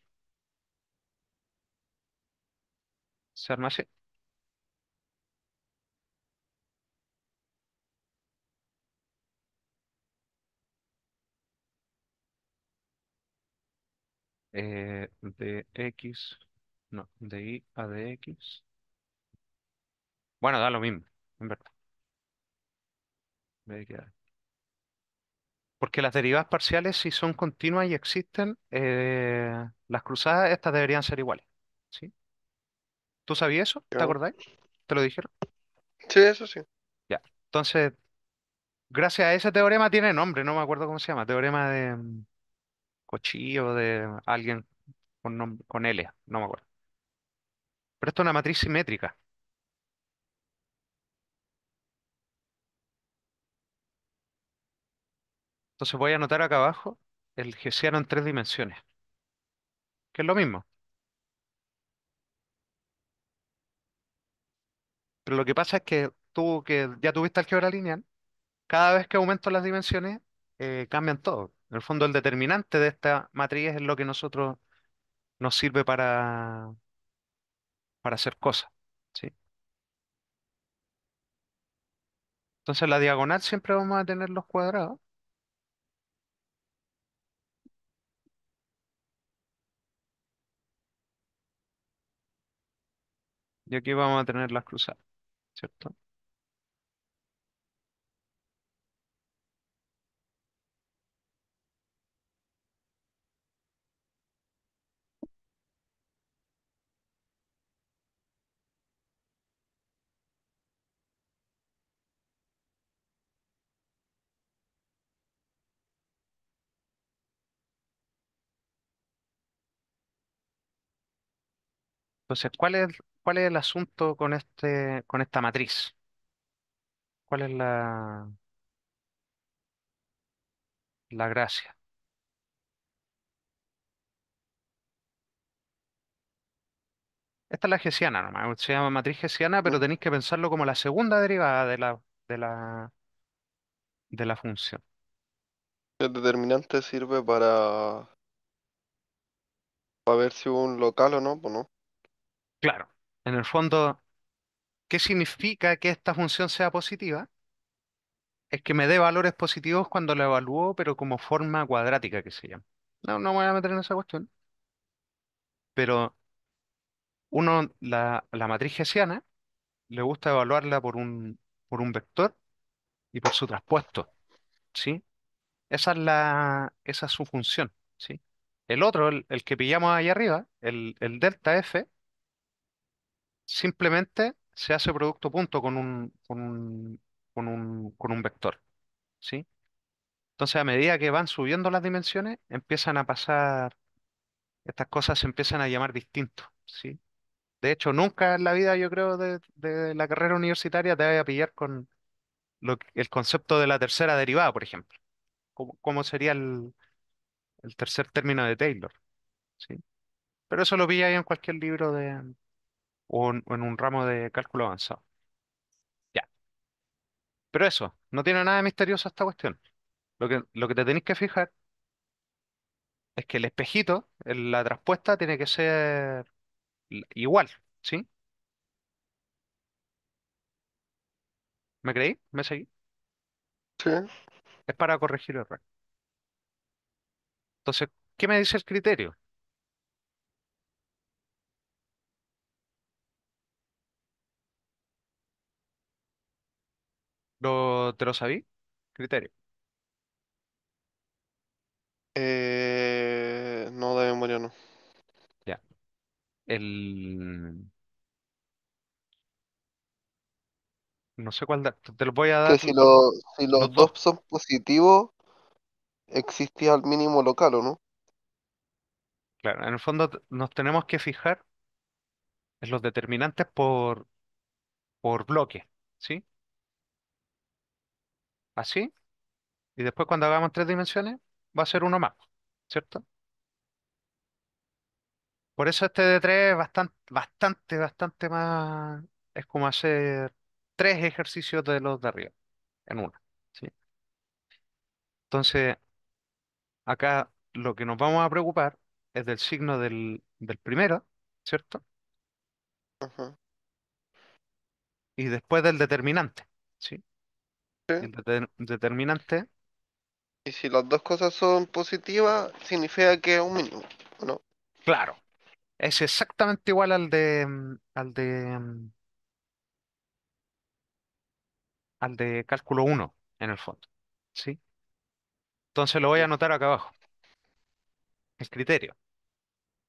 Se arma así. De x, no, de y a de x. Bueno, da lo mismo, en verdad. De x a- Porque las derivadas parciales, si son continuas y existen, las cruzadas, estas deberían ser iguales. ¿Sí? ¿Tú sabías eso? ¿Te ya. acordáis? ¿Te lo dijeron? Sí, eso sí. Ya. Entonces, gracias a ese teorema tiene nombre, no me acuerdo cómo se llama. Teorema de Cauchy o de alguien con L, no me acuerdo. Pero esto es una matriz simétrica. Entonces voy a anotar acá abajo el Hessiano en tres dimensiones, que es lo mismo. Pero lo que pasa es que tú que ya tuviste álgebra lineal, cada vez que aumento las dimensiones, cambian todo. En el fondo, el determinante de esta matriz es lo que nosotros nos sirve para hacer cosas. ¿Sí? Entonces, en la diagonal siempre vamos a tener los cuadrados y aquí vamos a tener las cruzadas, ¿cierto? Entonces, ¿cuál es el asunto con esta matriz? ¿Cuál es la gracia? Esta es la hessiana nomás, se llama matriz hessiana, pero Mm. tenéis que pensarlo como la segunda derivada de la, de la función. El determinante sirve para ver si hubo un local o no, pues no. Claro, en el fondo, ¿qué significa que esta función sea positiva? Es que me dé valores positivos cuando la evalúo, pero como forma cuadrática que se llama. No, no me voy a meter en esa cuestión, pero la matriz hessiana le gusta evaluarla por un vector y por su traspuesto, ¿sí? Esa es su función, ¿sí? El otro, el que pillamos ahí arriba, el delta f, simplemente se hace producto punto con un vector, ¿sí? Entonces, a medida que van subiendo las dimensiones, empiezan a pasar, estas cosas se empiezan a llamar distinto, ¿sí? De hecho, nunca en la vida, yo creo, de la carrera universitaria te vaya a pillar con el concepto de la tercera derivada, por ejemplo. ¿Cómo sería el tercer término de Taylor? ¿Sí? Pero eso lo pilláis en cualquier libro o en un ramo de cálculo avanzado. Ya. Pero eso, no tiene nada de misterioso esta cuestión. Lo que te tenéis que fijar es que el espejito, la traspuesta, tiene que ser igual, ¿sí? ¿Me creí? ¿Me seguí? Sí, Es para corregir error. Entonces, ¿qué me dice el criterio? ¿Te lo sabí? Criterio. No, de memoria no. Ya. El... No sé cuál te lo voy a Que dar si los los dos. dos son positivos, existía el mínimo local, ¿o no? Claro, en el fondo nos tenemos que fijar en los determinantes por bloque, ¿sí? Así, y después cuando hagamos tres dimensiones, va a ser uno más, ¿cierto? Por eso este de tres es bastante más, es como hacer tres ejercicios de los de arriba, en uno, ¿sí? Entonces, acá lo que nos vamos a preocupar es del signo del primero, ¿cierto? Ajá. Y después del determinante, ¿sí? Sí. Y el determinante, Y si las dos cosas son positivas, significa que es un mínimo, ¿o no? claro, es exactamente igual al de cálculo uno en el fondo, ¿sí? Entonces lo voy a Ya. anotar acá abajo, el criterio.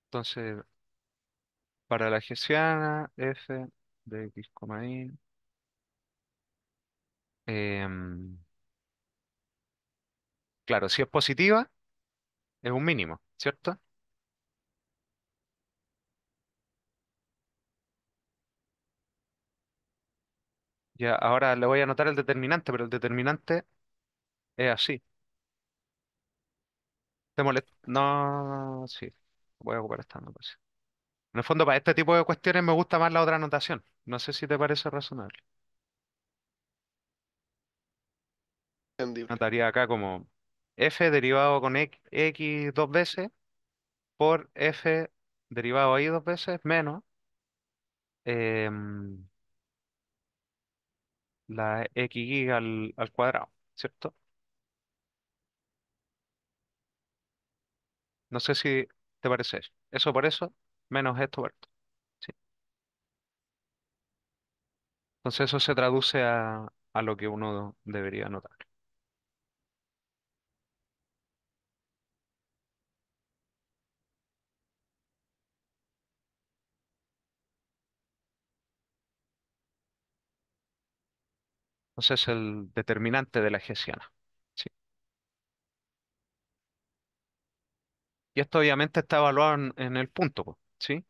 Entonces, para la hessiana, f de x, y, em, claro, si es positiva, es un mínimo, ¿cierto? Ya, ahora le voy a anotar el determinante, pero el determinante es así. ¿Te molesta? No, sí, voy a ocupar esta anotación. En el fondo, para este tipo de cuestiones me gusta más la otra anotación. No sé si te parece razonable. Entendible. Notaría acá como f derivado con x dos veces por f derivado y dos veces menos em, la xy al cuadrado, ¿cierto? No sé si te parece eso. Eso por eso, menos esto por esto. ¿Sí? Entonces eso se traduce a lo que uno debería notar. Entonces es el determinante de la hessiana. ¿Sí? Y esto obviamente está evaluado en el punto, po, ¿sí?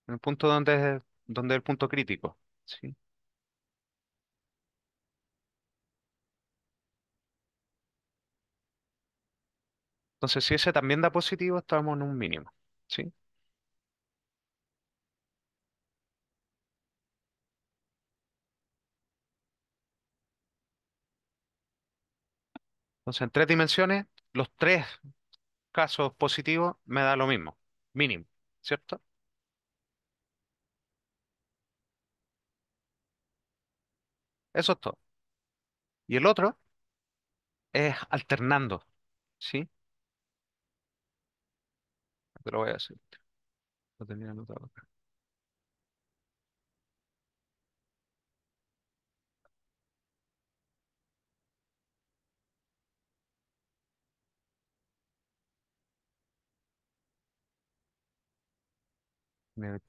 En el punto donde es el punto crítico. ¿Sí? Entonces, si ese también da positivo, estamos en un mínimo. ¿Sí? Entonces, en tres dimensiones, los tres casos positivos me da lo mismo. Mínimo. ¿Cierto? Eso es todo. Y el otro es alternando. ¿Sí? Te lo voy a decir. Lo tenía anotado acá.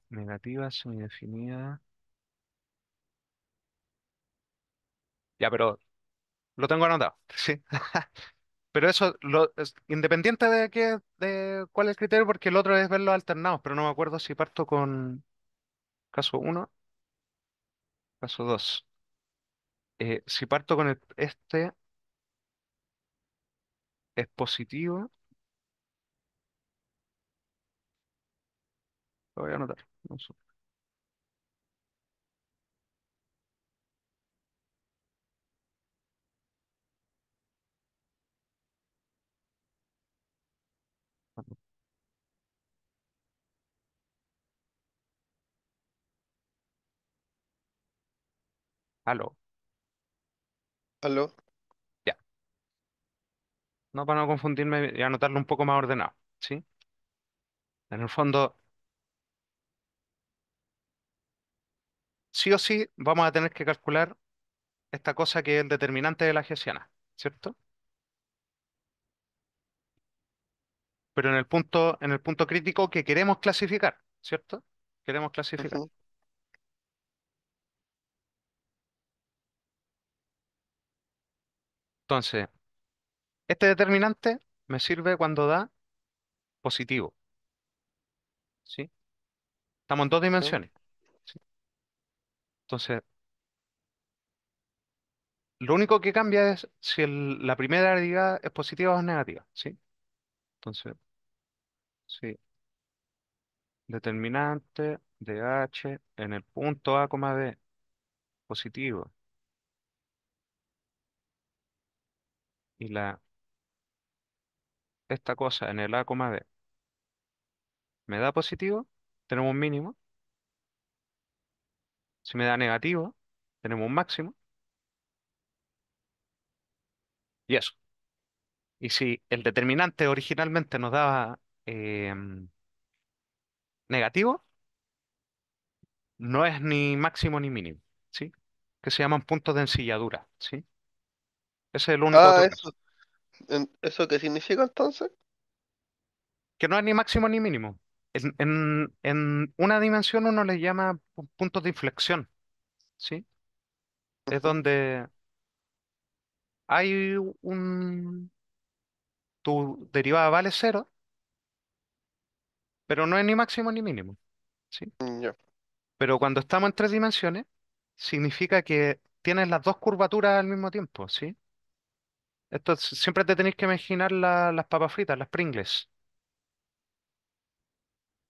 Negativa, semidefinida. Ya, pero lo tengo anotado. ¿Sí? Pero eso, independiente de cuál es el criterio, porque el otro es verlos alternados, pero no me acuerdo si parto con caso uno, caso 2. Si parto con este, es positivo, lo voy a anotar. Un segundo. Aló, ¿Aló? ya. no para no confundirme y anotarlo un poco más ordenado, ¿sí? En el fondo, sí o sí, vamos a tener que calcular esta cosa que es el determinante de la hessiana, ¿cierto? Pero en el punto crítico que queremos clasificar, ¿cierto? Queremos clasificar. Ujú, Entonces, este determinante me sirve cuando da positivo, ¿sí? Estamos en dos ya. dimensiones, ¿sí? Entonces, lo único que cambia es si la primera derivada es positiva o es negativa, ¿sí? Entonces, sí, determinante de h en el punto a, b positivo y esta cosa en el a, b me da positivo, tenemos un mínimo. Si me da negativo, tenemos un máximo. Y eso. Y si el determinante originalmente nos daba negativo, no es ni máximo ni mínimo, ¿sí? Que se llaman puntos de ensilladura, ¿sí? Ese es el único Ah, otro caso. eso. ¿Eso qué significa entonces? Que no es ni máximo ni mínimo. En una dimensión uno le llama puntos de inflexión, ¿sí? Es Ujú, donde hay un... Tu derivada vale cero, pero no es ni máximo ni mínimo, ¿sí? ya. Pero cuando estamos en tres dimensiones, significa que tienes las dos curvaturas al mismo tiempo, ¿sí? Siempre te tenéis que imaginar las papas fritas, las Pringles,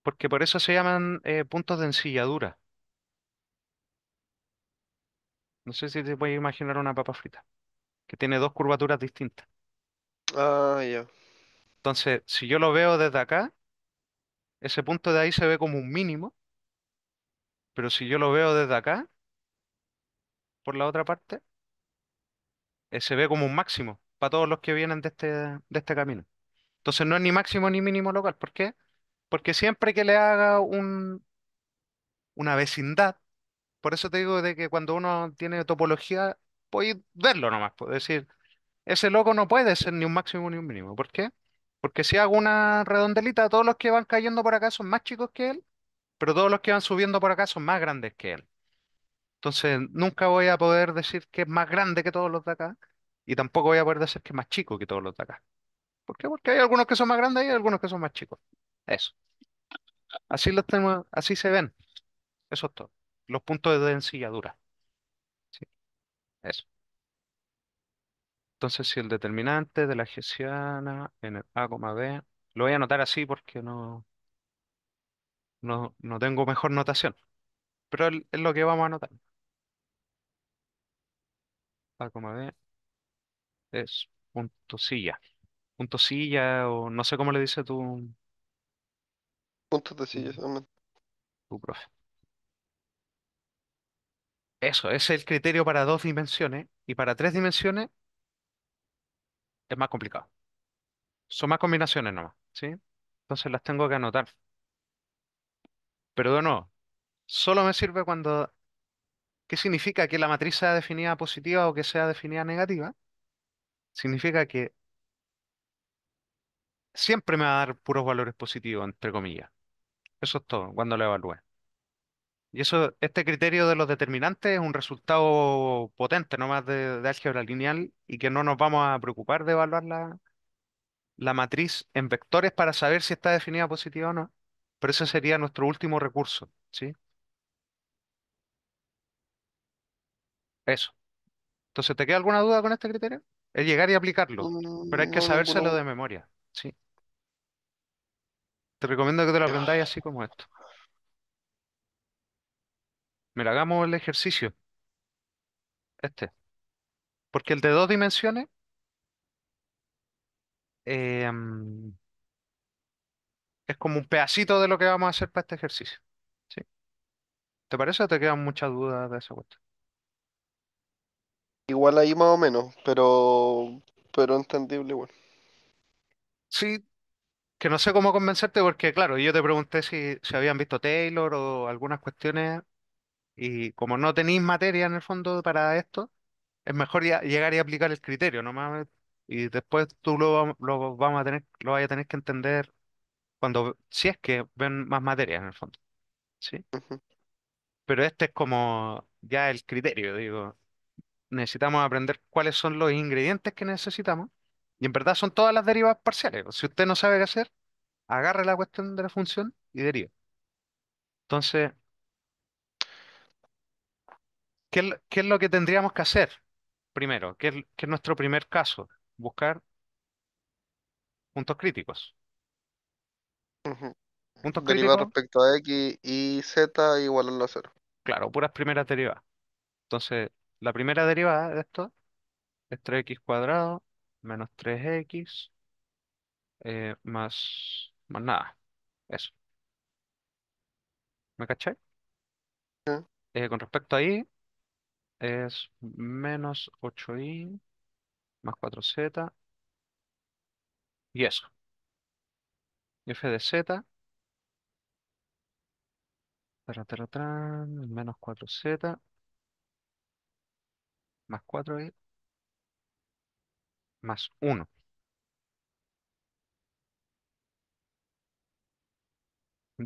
porque por eso se llaman puntos de ensilladura. No sé si te puedes imaginar una papa frita, que tiene dos curvaturas distintas. Ah, ya. Entonces, si yo lo veo desde acá, ese punto de ahí se ve como un mínimo, pero si yo lo veo desde acá, por la otra parte, se ve como un máximo para todos los que vienen de este camino. Entonces no es ni máximo ni mínimo local. ¿Por qué? Porque siempre que le haga una vecindad, por eso te digo de que cuando uno tiene topología, puedes verlo nomás, puedes decir, ese loco no puede ser ni un máximo ni un mínimo. ¿Por qué? Porque si hago una redondelita, todos los que van cayendo por acá son más chicos que él, pero todos los que van subiendo por acá son más grandes que él. Entonces nunca voy a poder decir que es más grande que todos los de acá, y tampoco voy a poder decir que es más chico que todos los de acá. ¿Por qué? Porque hay algunos que son más grandes y hay algunos que son más chicos. Eso. Así los tenemos, así se ven. Eso es todo. Los puntos de ensilladura. Sí, eso. Entonces, si el determinante de la hessiana en el A, B, lo voy a anotar así porque no tengo mejor notación, pero es lo que vamos a anotar. A, B es punto silla. Punto silla o no sé cómo le dice Puntos de tu, silla solamente. tu profe. Eso, ese es el criterio para dos dimensiones y para tres dimensiones es más complicado. Son más combinaciones nomás, ¿sí? Entonces las tengo que anotar. Pero de nuevo, solo me sirve cuando... ¿Qué significa que la matriz sea definida positiva o que sea definida negativa? Significa que siempre me va a dar puros valores positivos, entre comillas. Eso es todo, cuando lo evalúe. Y eso, este criterio de los determinantes es un resultado potente nomás de álgebra lineal y que no nos vamos a preocupar de evaluar la matriz en vectores para saber si está definida positiva o no. Pero ese sería nuestro último recurso, ¿sí? Eso. Entonces, ¿te queda alguna duda con este criterio? Es llegar y aplicarlo, pero hay que No, ninguna. sabérselo de memoria, ¿sí? Te recomiendo que te lo aprendáis así como esto. Mira, hagamos el ejercicio, este. Porque el de dos dimensiones es como un pedacito de lo que vamos a hacer para este ejercicio, ¿sí? ¿Te parece o te quedan muchas dudas de esa cuestión? Igual ahí más o menos, pero entendible igual. Sí, que no sé cómo convencerte porque, claro, yo te pregunté si habían visto Taylor o algunas cuestiones y como no tenéis materia en el fondo para esto, es mejor llegar y aplicar el criterio nomás y después tú lo vamos a tener, lo vas a tener que entender cuando, si es que ven más materia en el fondo, ¿sí? Ujú, Pero este es como ya el criterio, digo, necesitamos aprender cuáles son los ingredientes que necesitamos y en verdad son todas las derivas parciales. Si usted no sabe qué hacer, agarre la cuestión de la función y deriva. Entonces, ¿qué es lo que tendríamos que hacer primero? ¿Qué es nuestro primer caso? Buscar puntos críticos. ujú. Puntos Derivar críticos, respecto a X y Z igual a la cero. claro, puras primeras derivadas. Entonces, la primera derivada de esto es 3x cuadrado menos 3x más nada. Eso. ¿Me cachai? ¿Sí? Con respecto a y, es menos 8y más 4z y eso. Y f de z, menos 4z más 4y más 1.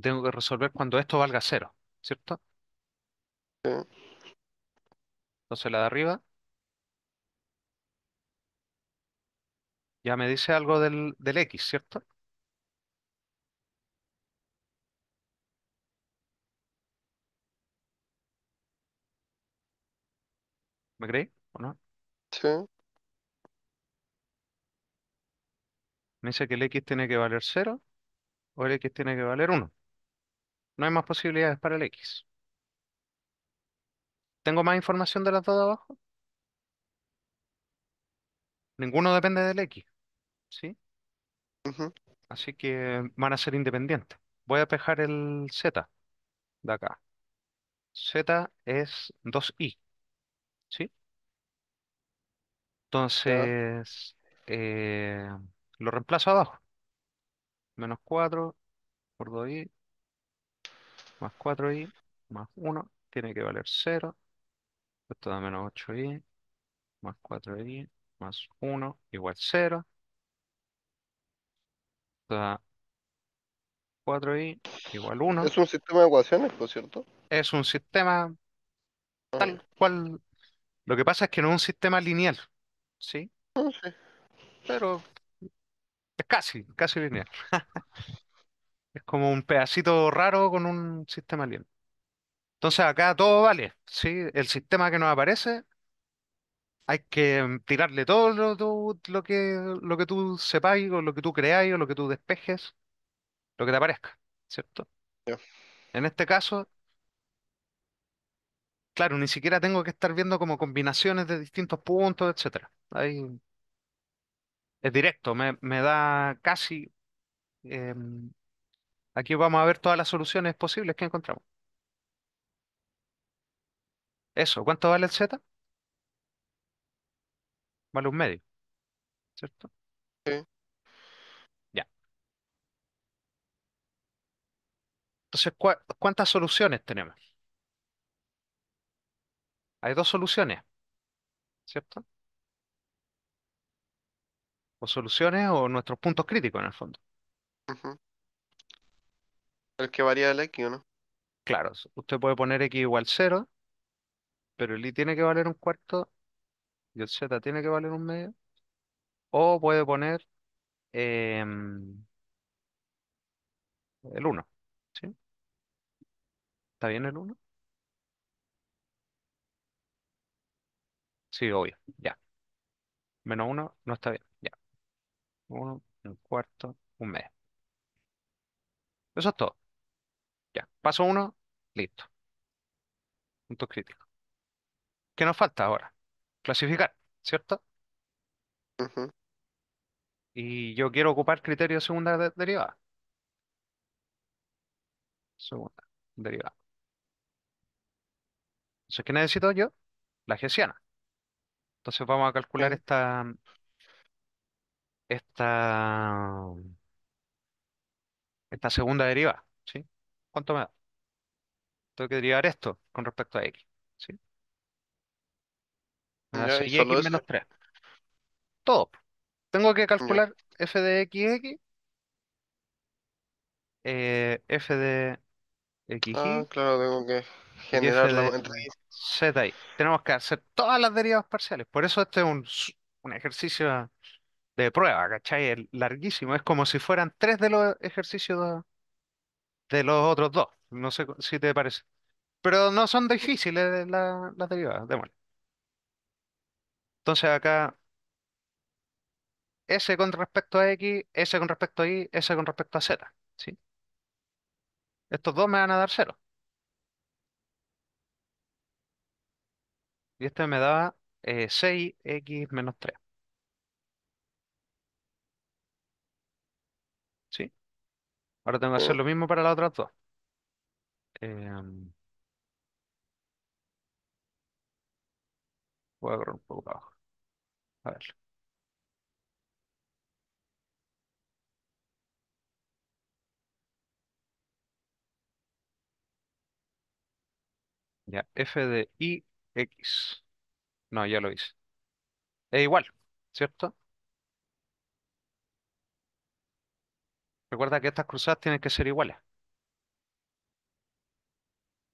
Tengo que resolver cuando esto valga cero, ¿cierto? ¿Sí? Entonces la de arriba ya me dice algo del x, ¿cierto? ¿Me creéis o no? ¿Sí? Me dice que el x tiene que valer cero o el x tiene que valer uno. No hay más posibilidades para el x. ¿Tengo más información de las dos de abajo? Ninguno depende del x, ¿sí? Ujú, Así que van a ser independientes. Voy a pejar el z de acá. Z es 2i, ¿sí? ya, Entonces, lo reemplazo abajo. Menos 4 por 2i más 4i más uno tiene que valer cero. Esto da menos 8i más 4i más uno igual cero. Esto da 4i igual uno. es un sistema de ecuaciones, por cierto. Es un sistema Ah, tal ya. cual. Lo que pasa es que no es un sistema lineal, ¿sí? Ah, sí. Pero es casi lineal. Es como un pedacito raro con un sistema lineal. Entonces acá todo vale, ¿sí? El sistema que nos aparece, hay que tirarle todo lo que tú sepáis o lo que tú creáis o lo que tú despejes, lo que te aparezca, ¿cierto? Ya. En este caso, claro, ni siquiera tengo que estar viendo como combinaciones de distintos puntos, etcétera. Ahí es directo, me da casi... aquí vamos a ver todas las soluciones posibles que encontramos. Eso, ¿cuánto vale el z? Vale un medio, ¿cierto? Sí. Ya. Entonces, ¿cuántas soluciones tenemos? Hay dos soluciones, ¿cierto? O soluciones o nuestros puntos críticos en el fondo. Ujú. El que varía del X, ¿o no? Claro, usted puede poner x igual cero, pero el y tiene que valer un cuarto y el z tiene que valer un medio. O puede poner el uno, ¿sí? ¿Está bien el uno? Sí, obvio, ya. Menos uno no está bien, ya. Uno, un cuarto, un medio. Eso es todo, ya. Paso uno, listo. Puntos críticos. ¿Qué nos falta ahora? Clasificar, ¿cierto? Ujú, Y yo quiero ocupar criterio de segunda derivada. Segunda derivada. Entonces, ¿qué necesito yo? La hessiana. Entonces vamos a calcular sí. esta esta, esta segunda derivada, ¿sí? ¿Cuánto me da? Tengo que derivar esto con respecto a x, ¿sí? Me da Ya, y 6x solo ese. menos 3. Todo. Tengo que Ya. calcular f de x, f de Ah, xy claro, tengo que y f generarlo de entre. zi. Tenemos que hacer todas las derivas parciales. Por eso este es un ejercicio de prueba, ¿cachai? Es larguísimo. Es como si fueran tres de los ejercicios de los otros dos. No sé si te parece. Pero no son difíciles las derivadas. Démosle. Entonces acá S con respecto a X, S con respecto a Y, S con respecto a Z. ¿Sí? Estos dos me van a dar cero. Y este me daba 6x menos 3. ¿Sí? Ahora tengo que hacer Sí. lo mismo para las otras dos. Em, Voy a correr un poco para abajo. A ver. Ya, f de I x. No, ya lo hice. Es igual, ¿cierto? Recuerda que estas cruzadas tienen que ser iguales.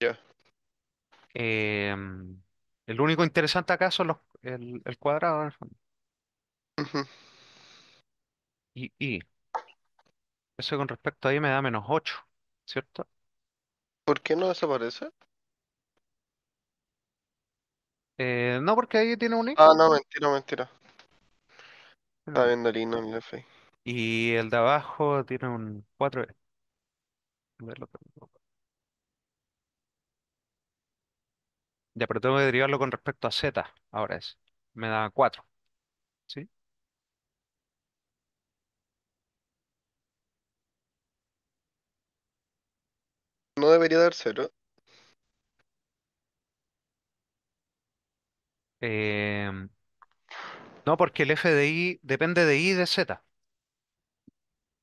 Ya. Em, el único interesante acá son el cuadrado en el fondo. Ujú. Y eso con respecto a I me da -8, ¿cierto? ¿Por qué no desaparece? No, porque ahí tiene un I. Ah, no, mentira, mentira. Tiene Estaba un I. viendo el himno en el FI. Y el de abajo tiene un 4. Ya, pero tengo que derivarlo con respecto a Z. Ahora es. Me da 4. ¿Sí? No debería dar cero. Em, no, porque el f de I depende de I de Z.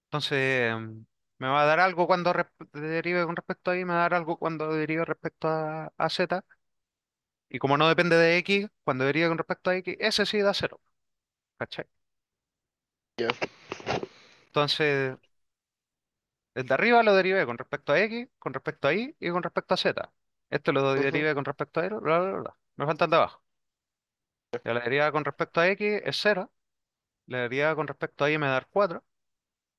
Entonces, me va a dar algo cuando derive con respecto a I, me va a dar algo cuando derive respecto a Z. Y como no depende de X, cuando derive con respecto a X, ese sí da cero. ¿Cachai? Ya. Entonces, el de arriba lo derivé con respecto a X, con respecto a Y y con respecto a Z. Este lo Ujú. derivé con respecto a Y, bla, bla, bla, bla. Me faltan de abajo. Ya la derivada con respecto a X es cero, la derivada con respecto a Y me da 4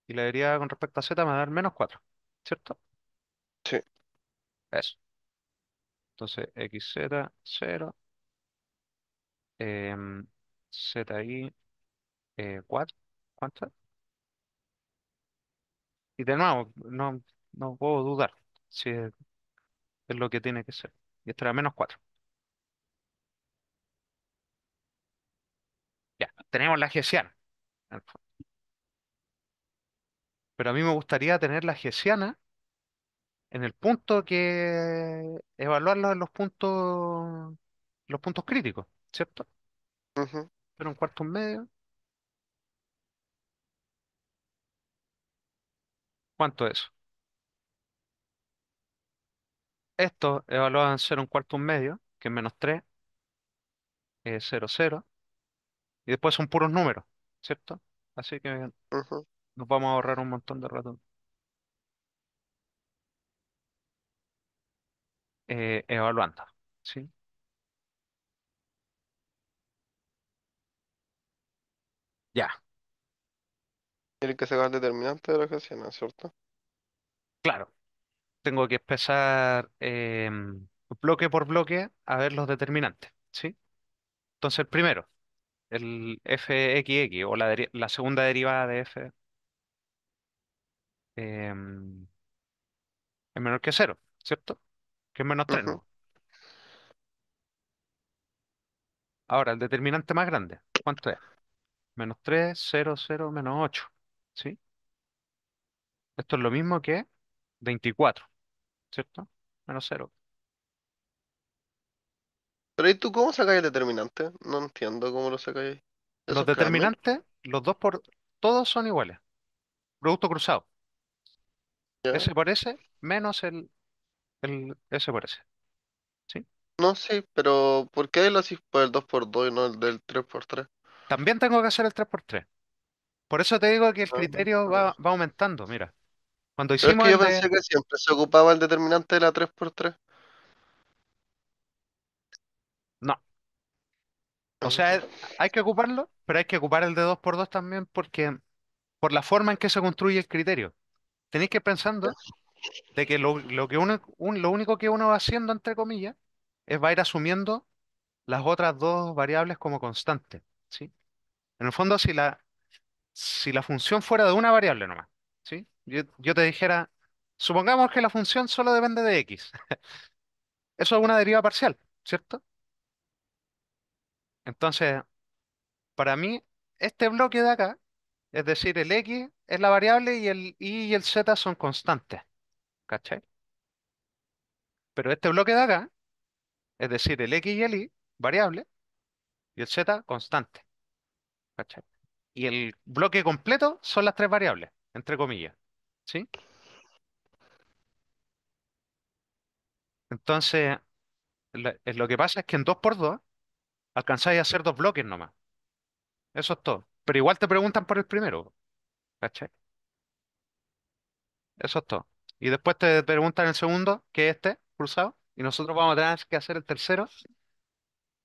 y la derivada con respecto a Z me da -4. ¿Cierto? Sí. Eso. Entonces, XZ, 0, em, ZI, 4. ¿Cuánto? Y de nuevo, no puedo dudar si es lo que tiene que ser. Y esto era -4. Ya, tenemos la hessiana. En el fondo. Pero a mí me gustaría tener la hessiana en el punto que evaluarlo en los puntos críticos, ¿cierto? Ujú. Pero un cuarto, un medio. ¿Cuánto es eso? Esto evaluado en 0 un cuarto, un medio, que es -3, 0, 0. Y después son puros números, ¿cierto? Así que Ujú. nos vamos a ahorrar un montón de rato evaluando, ¿sí? Ya, Tiene que sacar el determinante de la ecuación, ¿no es cierto? claro. Tengo que empezar bloque por bloque a ver los determinantes, ¿sí? Entonces, el primero, el fxx o la segunda derivada de f es menor que cero, ¿cierto? Que es -3, Ujú. ¿no? Ahora, el determinante más grande, ¿cuánto es? -3, 0, 0, -8, ¿sí? Esto es lo mismo que 24, ¿cierto? -0. Pero ¿y tú cómo sacas el determinante? No entiendo cómo lo sacáis. Los ¿Eso es grande? determinantes, los dos por... todos son iguales. Producto cruzado. ¿Ya? S por S menos el S por S. ¿Sí? No, sí, pero ¿por qué lo haces por el 2x2 y no el del 3x3? También tengo que hacer el 3x3. Por eso te digo que el Ah, criterio ya. va aumentando. Mira, cuando Pero es hicimos que yo el de... pensé que siempre se ocupaba el determinante de la 3x3. No, o Ah, sea, ya. hay que ocuparlo, pero hay que ocupar el de 2x2 también porque por la forma en que se construye el criterio. Tenéis que ir pensando de que lo que lo único que uno va haciendo, entre comillas, es va a ir asumiendo las otras dos variables como constantes. ¿Sí? En el fondo, si la función fuera de una variable nomás, ¿sí? Yo te dijera, supongamos que la función solo depende de x. Eso es una deriva parcial, ¿cierto? Entonces, para mí, este bloque de acá, es decir, el x es la variable y el y el z son constantes, ¿cachai? Pero este bloque de acá, es decir, el x y el y, variable, y el z, constante, ¿cachai? Y el bloque completo son las tres variables, entre comillas, ¿sí? Entonces, lo que pasa es que en 2x2 alcanzáis a hacer dos bloques nomás. Eso es todo. Pero igual te preguntan por el primero, ¿cachai? Eso es todo. Y después te preguntan el segundo, que es este, cruzado, y nosotros vamos a tener que hacer el tercero,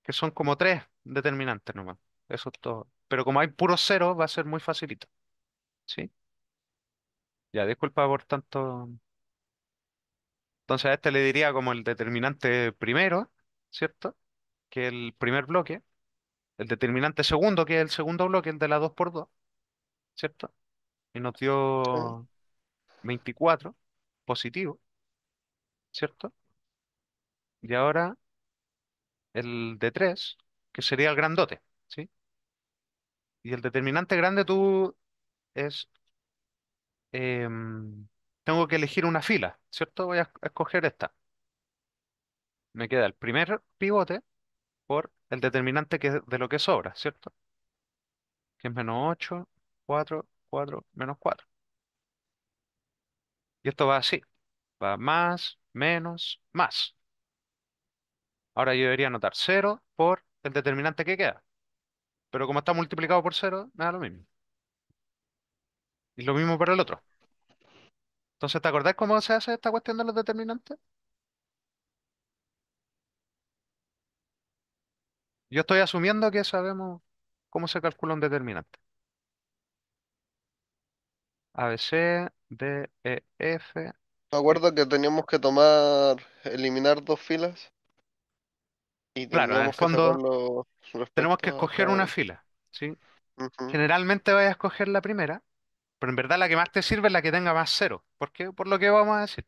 que son como tres determinantes nomás. Eso es todo. Pero como hay puros ceros, va a ser muy facilito, ¿sí? Ya, disculpa por tanto. Entonces a este le diría como el determinante primero, ¿cierto? Que el primer bloque. El determinante segundo, que es el segundo bloque, el de la 2x2, ¿cierto? Y nos Sí. dio 24 positivo, ¿cierto? Y ahora el de 3 que sería el grandote, ¿sí? Y el determinante grande tú es, tengo que elegir una fila, ¿cierto? Voy a escoger esta. Me queda el primer pivote por el determinante de lo que sobra, ¿cierto? Que es -8 4 4 -4. Y esto va así, va más, menos, más. Ahora yo debería anotar cero por el determinante que queda. Pero como está multiplicado por cero, me da lo mismo. Y lo mismo para el otro. Entonces, ¿te acordás cómo se hace esta cuestión de los determinantes? Yo estoy asumiendo que sabemos cómo se calcula un determinante. A, B, C, D, E, F, Me G. acuerdo que teníamos que eliminar dos filas y Claro, en el teníamos que fondo sacarlo tenemos que respecto a escoger cada una uno. fila, ¿sí? Ujú. Generalmente vais a escoger la primera, pero en verdad la que más te sirve es la que tenga más cero. ¿Por qué? Por lo que vamos a decir.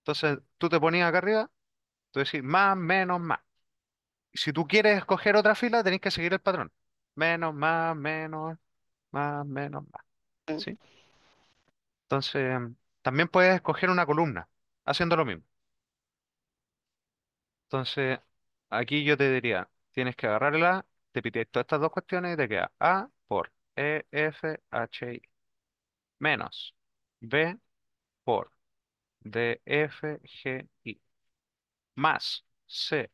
Entonces, tú te ponías acá arriba, tú decís más, menos, más. Y si tú quieres escoger otra fila, tenés que seguir el patrón. Menos, más, menos, más. Sí. ¿Sí? Entonces, también puedes escoger una columna, haciendo lo mismo. Entonces, aquí yo te diría, tienes que agarrarla, te pites todas estas dos cuestiones y te queda A por E, F, H, I, menos B por D, F, G, I, más C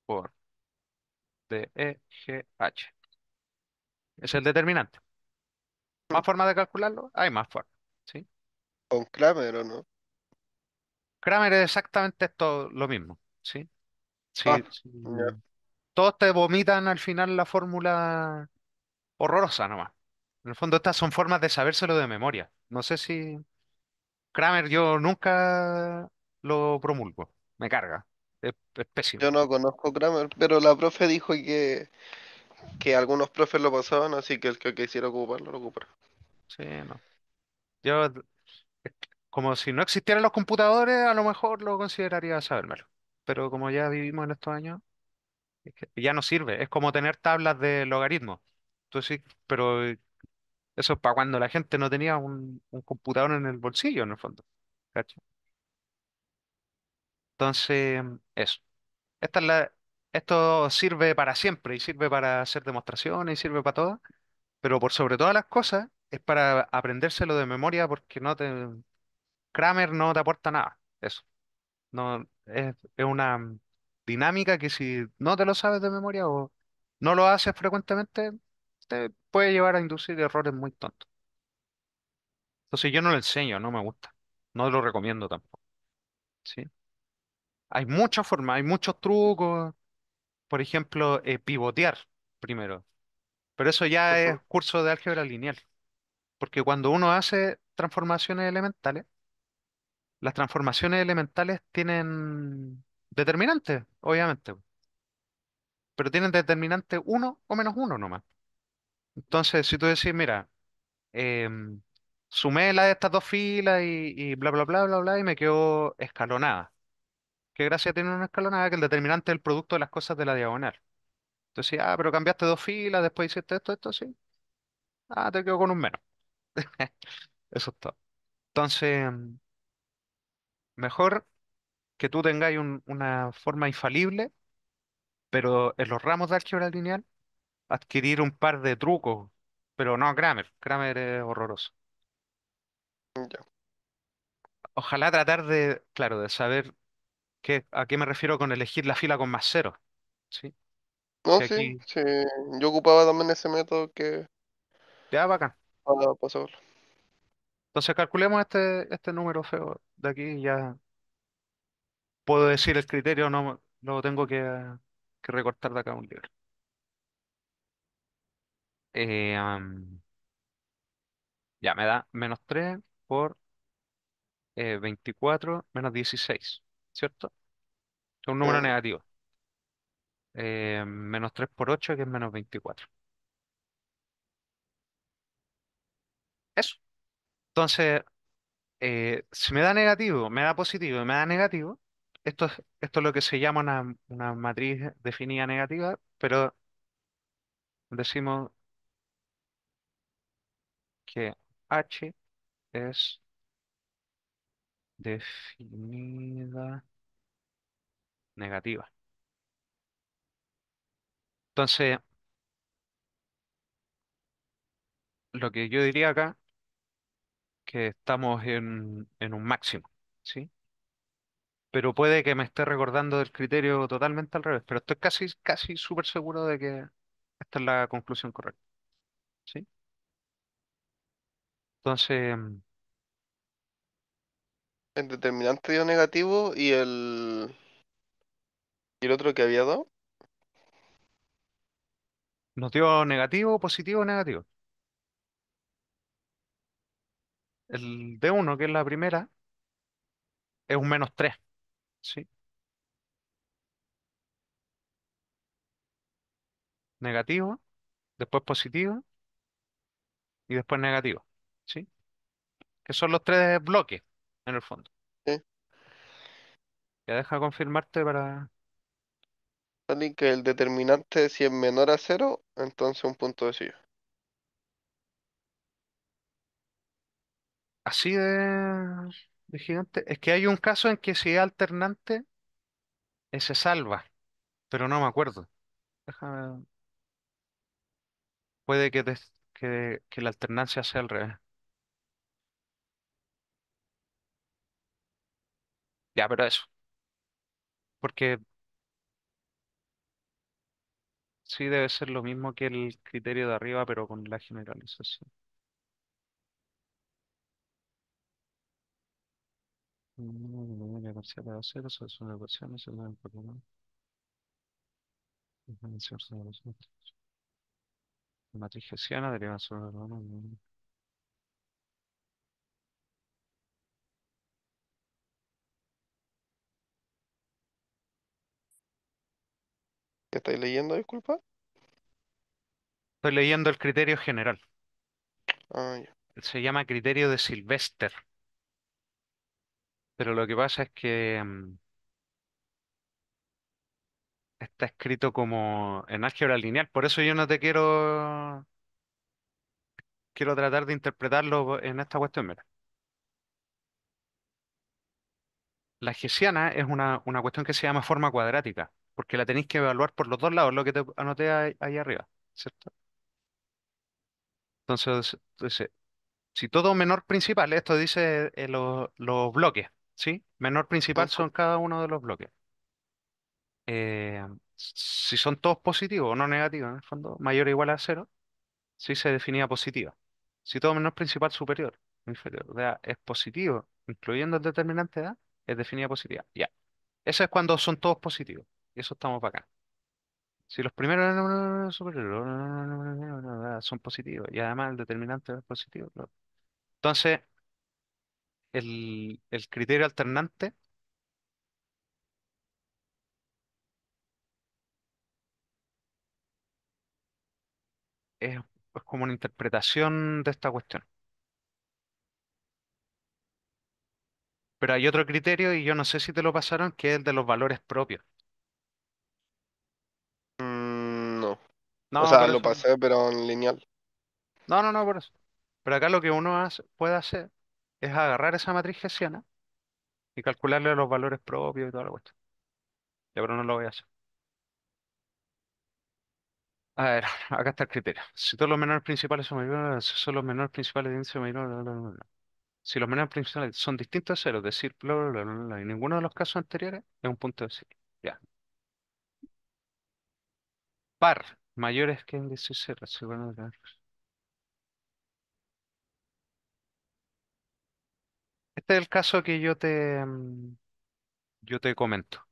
por D, E, G, H. Es el determinante. ¿Más Ujú. formas de calcularlo? Hay más formas. ¿Sí? Con Kramer, ¿o no? Kramer es exactamente esto lo mismo. ¿Sí? Ah, Sí, sí. ya. Todos te vomitan al final la fórmula horrorosa nomás. En el fondo estas son formas de sabérselo de memoria. No sé si Kramer yo nunca lo promulgo. Me carga. Es Yo pésimo. no conozco Kramer, pero la profe dijo que algunos profes lo pasaban, así que el que quisiera ocuparlo, lo ocupará. Sí, no. Yo, como si no existieran los computadores, a lo mejor lo consideraría sabérmelo. Pero como ya vivimos en estos años, es que ya no sirve. Es como tener tablas de logaritmos. Entonces, pero eso es para cuando la gente no tenía un computador en el bolsillo, en el fondo. ¿Cachai? Entonces, eso. Esta es esto sirve para siempre y sirve para hacer demostraciones y sirve para todo. Pero por sobre todas las cosas, es para aprendérselo de memoria porque Kramer no te aporta nada. Eso. No, es una dinámica que si no te lo sabes de memoria o no lo haces frecuentemente, te puede llevar a inducir errores muy tontos. Entonces yo no lo enseño, no me gusta. No lo recomiendo tampoco. ¿Sí? Hay muchas formas, hay muchos trucos. Por ejemplo, pivotear primero. Pero eso ya Ujú. es curso de álgebra lineal. Porque cuando uno hace transformaciones elementales, las transformaciones elementales tienen determinantes, obviamente, pero tienen determinante uno o menos uno nomás. Entonces, si tú decís, mira, em, sumé la de estas dos filas y bla, bla, bla, bla, bla, y me quedó escalonada. ¿Qué gracia tiene una escalonada? Que el determinante es el producto de las cosas de la diagonal. Entonces, pero cambiaste dos filas, después hiciste esto, esto, sí. Ah, te quedo con un menos. Eso es todo. Entonces, mejor que tú tengáis una forma infalible, pero en los ramos de álgebra lineal, adquirir un par de trucos, pero no Kramer. Kramer es horroroso. Ya. Ojalá tratar de, claro, de saber a qué me refiero con elegir la fila con más cero. ¿Sí? No, Si sí, aquí, sí. Yo ocupaba también ese método que ya bacán. para pasarlo. Entonces calculemos este número feo de aquí y ya puedo decir el criterio, no lo tengo que recortar de acá un libro. Eh, am, ya me da menos 3 por 24 menos 16, ¿cierto? Es un número Mm, negativo. Menos 3 por 8 que es menos 24. Eso. Entonces, si me da negativo, me da positivo y me da negativo, esto es lo que se llama una matriz definida negativa, pero decimos que H es definida negativa. Entonces, lo que yo diría acá, que estamos en un máximo, ¿sí? Pero puede que me esté recordando del criterio totalmente al revés, pero estoy casi súper seguro de que esta es la conclusión correcta, ¿sí? Entonces, el determinante dio negativo y el otro que había dado. nos dio negativo, positivo, negativo. El D1, que es la primera, es un menos 3, ¿sí? Negativo, después positivo y después negativo, ¿sí? Que son los tres bloques, en el fondo. ¿Sí? Ya deja confirmarte para... Sale que el determinante si es menor a cero, entonces un punto decidido. Así de gigante. Es que hay un caso en que si es alternante, se salva, pero no me acuerdo. Déjame... Puede que la alternancia sea al revés. Ya, pero eso. Porque sí debe ser lo mismo que el criterio de arriba, pero con la generalización. Memoria parcial a cero, solución de ecuaciones, según el Pokémon. Diferencial sobre los otros. Matriz hessiana, derivada sobre el volumen. ¿Qué estáis leyendo, disculpa? Estoy leyendo el criterio general. Ah, ya. Se llama criterio de Sylvester, pero lo que pasa es que está escrito como en álgebra lineal, por eso yo no te quiero tratar de interpretarlo en esta cuestión. Mira, la hessiana es una cuestión que se llama forma cuadrática, porque la tenéis que evaluar por los dos lados, lo que te anoté ahí arriba, ¿cierto? Entonces, si todo menor principal, esto dice los bloques, ¿sí? Menor principal Ujú. son cada uno de los bloques. Si son todos positivos o no negativos, en el fondo, mayor o igual a cero, sí se definía positiva. Si todo menor principal superior o inferior de A es positivo, incluyendo el determinante de A, es definida positiva. Ya. Eso es cuando son todos positivos. Y eso estamos bacán. Si los primeros superiores son positivos y además el determinante es positivo. Entonces, el criterio alternante es como una interpretación de esta cuestión. Pero hay otro criterio y yo no sé si te lo pasaron, que es el de los valores propios. No. O No, sea, por lo eso. pasé, pero en lineal. No, por eso. Pero acá lo que uno puede hacer es agarrar esa matriz gaussiana y calcularle los valores propios y toda la cuestión. Ya, pero no lo voy a hacer. A ver, acá está el criterio. Si todos los menores principales son mayores, si son los menores principales de índice mayor, si los menores principales son distintos a cero, es decir, y ninguno de los casos anteriores es un punto de cero. Ya. Par, mayores que índice cero. Sí, bueno, este es el caso que yo te comento,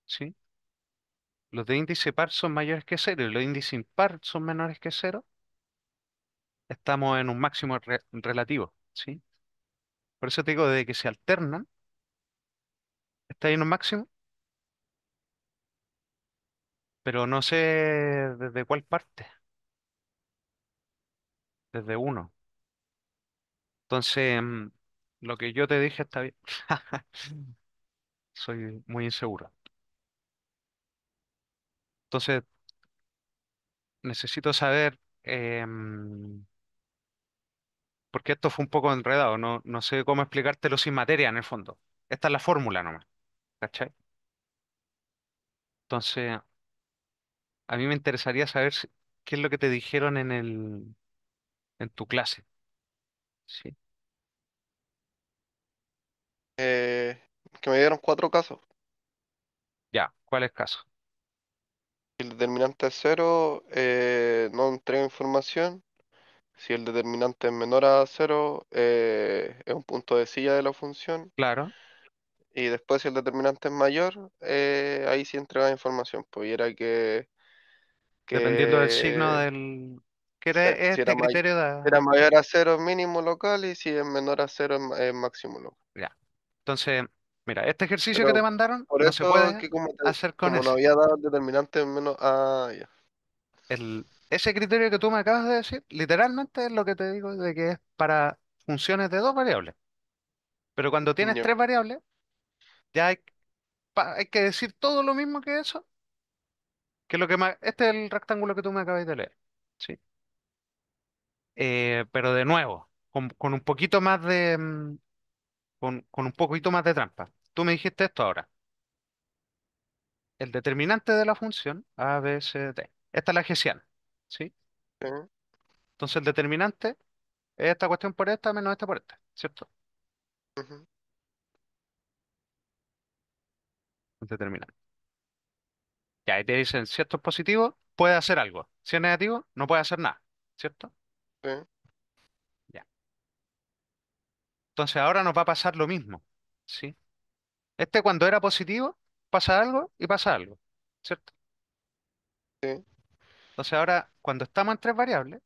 ¿sí? Los de índice par son mayores que cero y los de índice impar son menores que cero. Estamos en un máximo relativo, ¿sí? Por eso te digo, de que se alternan, está ahí en un máximo, pero no sé desde cuál parte, desde uno. Entonces, lo que yo te dije está bien. Soy muy inseguro. Entonces, necesito saber, porque esto fue un poco enredado, no sé cómo explicártelo sin materia en el fondo. Esta es la fórmula nomás, ¿cachai? Entonces, a mí me interesaría saber qué es lo que te dijeron en tu clase, ¿sí? Eh, que me dieron cuatro casos. Ya, ¿cuál es el caso? Si el determinante es cero, no entrega información. Si el determinante es menor a cero, es un punto de silla de la función. Claro, Y después, si el determinante es mayor, ahí sí entrega información. Pues y era dependiendo del signo que del... ¿Qué sí, era si era, este criterio de... si era mayor a cero es mínimo local y si es menor a cero es máximo local. Ya. Entonces, mira, este ejercicio que te Pero mandaron por no se eso puede que como, hacer con como no ese. había dado el determinante menos... Ah, ya. Ese criterio que tú me acabas de decir, literalmente es lo que te digo de que es para funciones de dos variables. Pero cuando tienes Ya. tres variables, ya hay que decir todo lo mismo que eso, que lo que este es el rectángulo que tú me acabas de leer. ¿Sí? Pero de nuevo, con un poquito más de, con un poquito más de trampa. Tú me dijiste esto ahora. El determinante de la función a, b, c, d. Esta es la hessiana. ¿Sí? Sí. Entonces el determinante es esta cuestión por esta menos esta por esta, ¿cierto? Ujú. El determinante. Ya, ahí te dicen, si esto es positivo, puede hacer algo. Si es negativo, no puede hacer nada, ¿cierto? Sí. Ya. Entonces ahora nos va a pasar lo mismo, ¿sí? Este cuando era positivo, pasa algo y pasa algo, ¿cierto? Sí. Entonces ahora, cuando estamos en tres variables,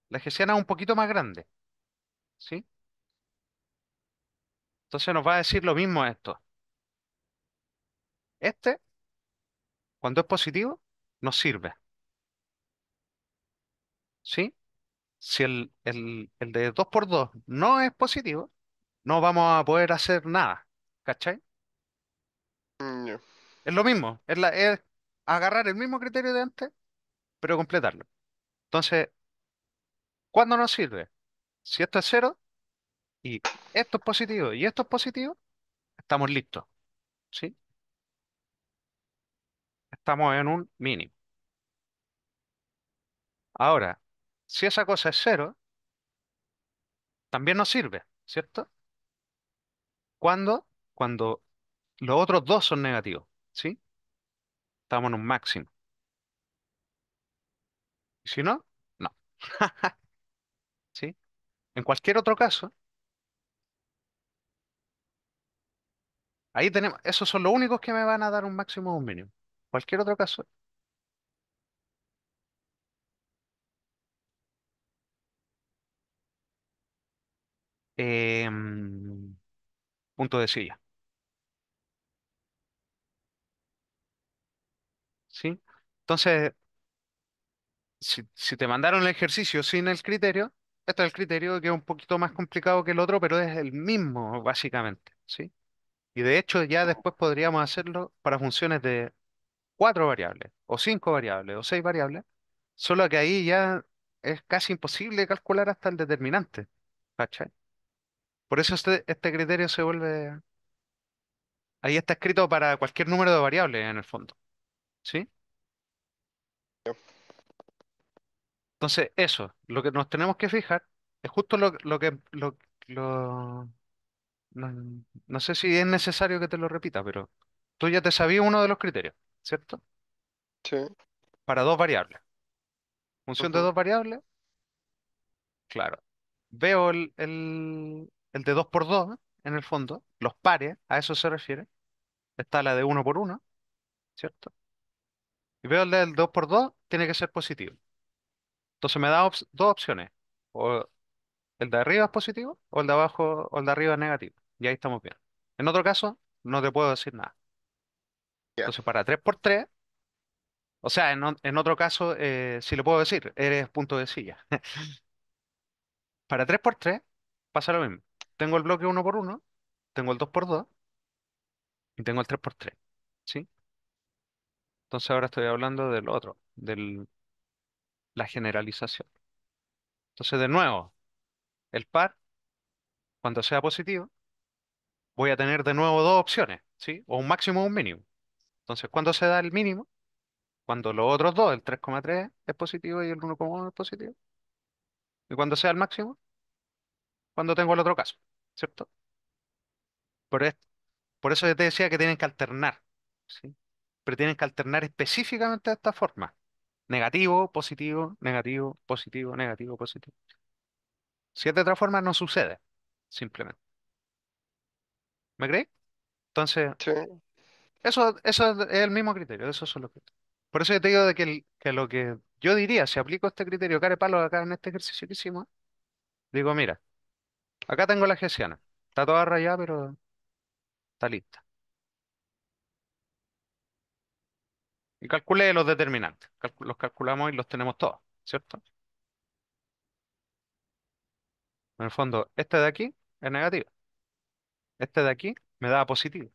la hessiana es un poquito más grande, ¿sí? Entonces nos va a decir lo mismo esto. Este, cuando es positivo, nos sirve, ¿sí? Si el de 2 por 2 no es positivo, no vamos a poder hacer nada, ¿cachai? Ya. Es lo mismo, es agarrar el mismo criterio de antes, pero completarlo. Entonces, ¿cuándo nos sirve? Si esto es cero y esto es positivo y esto es positivo, estamos listos, ¿sí? Estamos en un mínimo. Ahora, si esa cosa es cero, también nos sirve, ¿cierto? ¿Cuándo? Cuando los otros dos son negativos, ¿sí? Estamos en un máximo. Y si no, no, ¿sí? En cualquier otro caso, ahí tenemos, esos son los únicos que me van a dar un máximo o un mínimo. Cualquier otro caso, mm, punto de silla, ¿sí? Entonces, si te mandaron el ejercicio sin el criterio, este es el criterio que es un poquito más complicado que el otro, pero es el mismo, básicamente, ¿sí? Y de hecho, ya después podríamos hacerlo para funciones de cuatro variables, o cinco variables, o seis variables, solo que ahí ya es casi imposible calcular hasta el determinante, ¿cachai? Por eso este criterio se vuelve, ahí está escrito para cualquier número de variables en el fondo, ¿sí? Ya. Entonces, eso, lo que nos tenemos que fijar es justo lo- no, no sé si es necesario que te lo repita, pero tú ya te sabías uno de los criterios, ¿cierto? Sí. Para dos variables. Función de Ujú. dos variables, claro. Veo el de 2 por 2 en el fondo, los pares, a eso se refiere. Está la de uno por uno, ¿cierto? Y veo el del 2 por 2 tiene que ser positivo. Entonces me da dos opciones. O el de arriba es positivo, o el de abajo, o el de arriba es negativo. Y ahí estamos bien. En otro caso, no te puedo decir nada. Ya. Entonces, para 3 por 3, o sea, en otro caso, sí le puedo decir, eres punto de silla. Para 3 por 3 pasa lo mismo. Tengo el bloque uno por uno, tengo el 2 por 2 y tengo el 3 por 3. ¿Sí? Entonces ahora estoy hablando del otro, de la generalización. Entonces, de nuevo, el par, cuando sea positivo, voy a tener de nuevo dos opciones, ¿sí? O un máximo o un mínimo. Entonces, ¿cuándo se da el mínimo? Cuando los otros dos, el 3,3 es positivo y el 1,1 es positivo. Y cuando sea el máximo, cuando tengo el otro caso, ¿cierto? Por, es- por eso yo te decía que tienen que alternar, ¿sí? Pero tienen que alternar específicamente de esta forma. Negativo, positivo, negativo, positivo, negativo, positivo. Si es de otra forma, no sucede, simplemente. ¿Me crees? Entonces, Sí. eso es el mismo criterio, esos son los criterios. Por eso yo te digo de que lo que yo diría, si aplico este criterio care palo acá en este ejercicio que hicimos, digo, mira, acá tengo la hessiana. Está toda rayada, pero está lista. Y calculé los determinantes. Los calculamos y los tenemos todos, ¿cierto? En el fondo, este de aquí es negativo. Este de aquí me da positivo.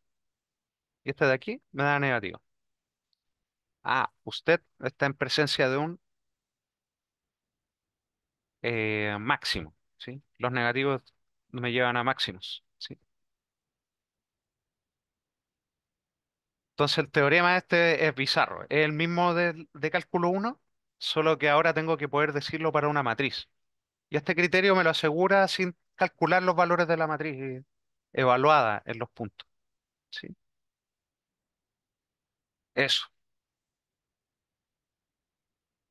Y este de aquí me da negativo. Ah, usted está en presencia de un máximo, ¿sí? Los negativos me llevan a máximos, ¿sí? Entonces el teorema este es bizarro. Es el mismo de cálculo uno, solo que ahora tengo que poder decirlo para una matriz. Y este criterio me lo asegura sin calcular los valores de la matriz evaluada en los puntos. ¿Sí? Eso.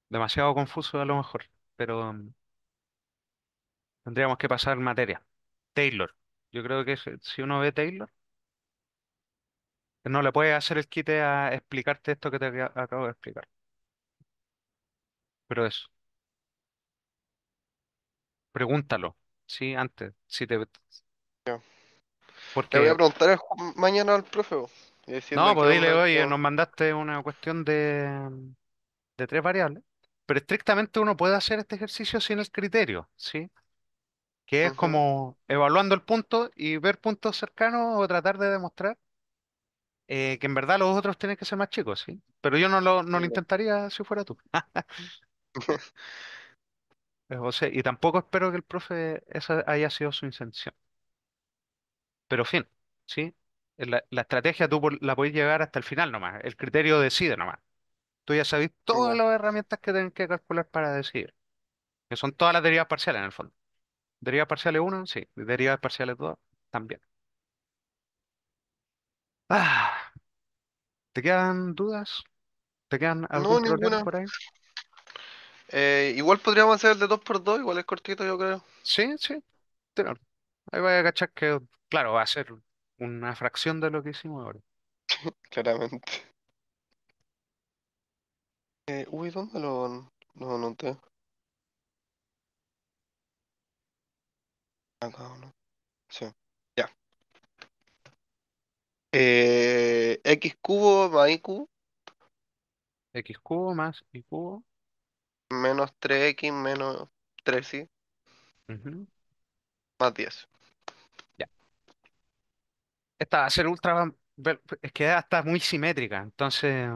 Demasiado confuso a lo mejor, pero tendríamos que pasar materia. Taylor. Yo creo que si uno ve Taylor, no le puede hacer el quite a explicarte esto que te acabo de explicar. Pero eso, pregúntalo, ¿sí? Antes, si te... Ya. Le voy a Porque, preguntar mañana al profe po, y no, decirle qué pues dile, onda oye, nos con... mandaste una cuestión de tres variables, pero estrictamente uno puede hacer este ejercicio sin el criterio, ¿sí? Que es Ujú. como evaluando el punto y ver puntos cercanos o tratar de demostrar que en verdad los otros tienen que ser más chicos, ¿sí? Pero yo no lo Ya. intentaría si fuera tú. O sea, y tampoco espero que el profe esa haya sido su intención. Pero fin, ¿sí? La estrategia tú la podés llegar hasta el final nomás. El criterio decide nomás. Tú ya sabés todas Ya. las herramientas que tienen que calcular para decidir, que son todas las derivas parciales en el fondo. Derivas parciales uno, sí. Derivas parciales 2, también. Ah, ¿te quedan dudas? ¿Te quedan algún No, problema ninguna. por ahí? Igual podríamos hacer el de 2 por 2 igual es cortito, yo creo. Sí, sí. Claro. Ahí vaya a cachar que, claro, va a ser una fracción de lo que hicimos ahora. Claramente. ¿Dónde lo anoté? Acá, ¿no? Sí. Ya. X cubo más Y cubo X cubo más Y cubo. menos 3X menos 3Y Ujú. más 10. Ya. Esta va a ser ultra. Es que está muy simétrica. Entonces,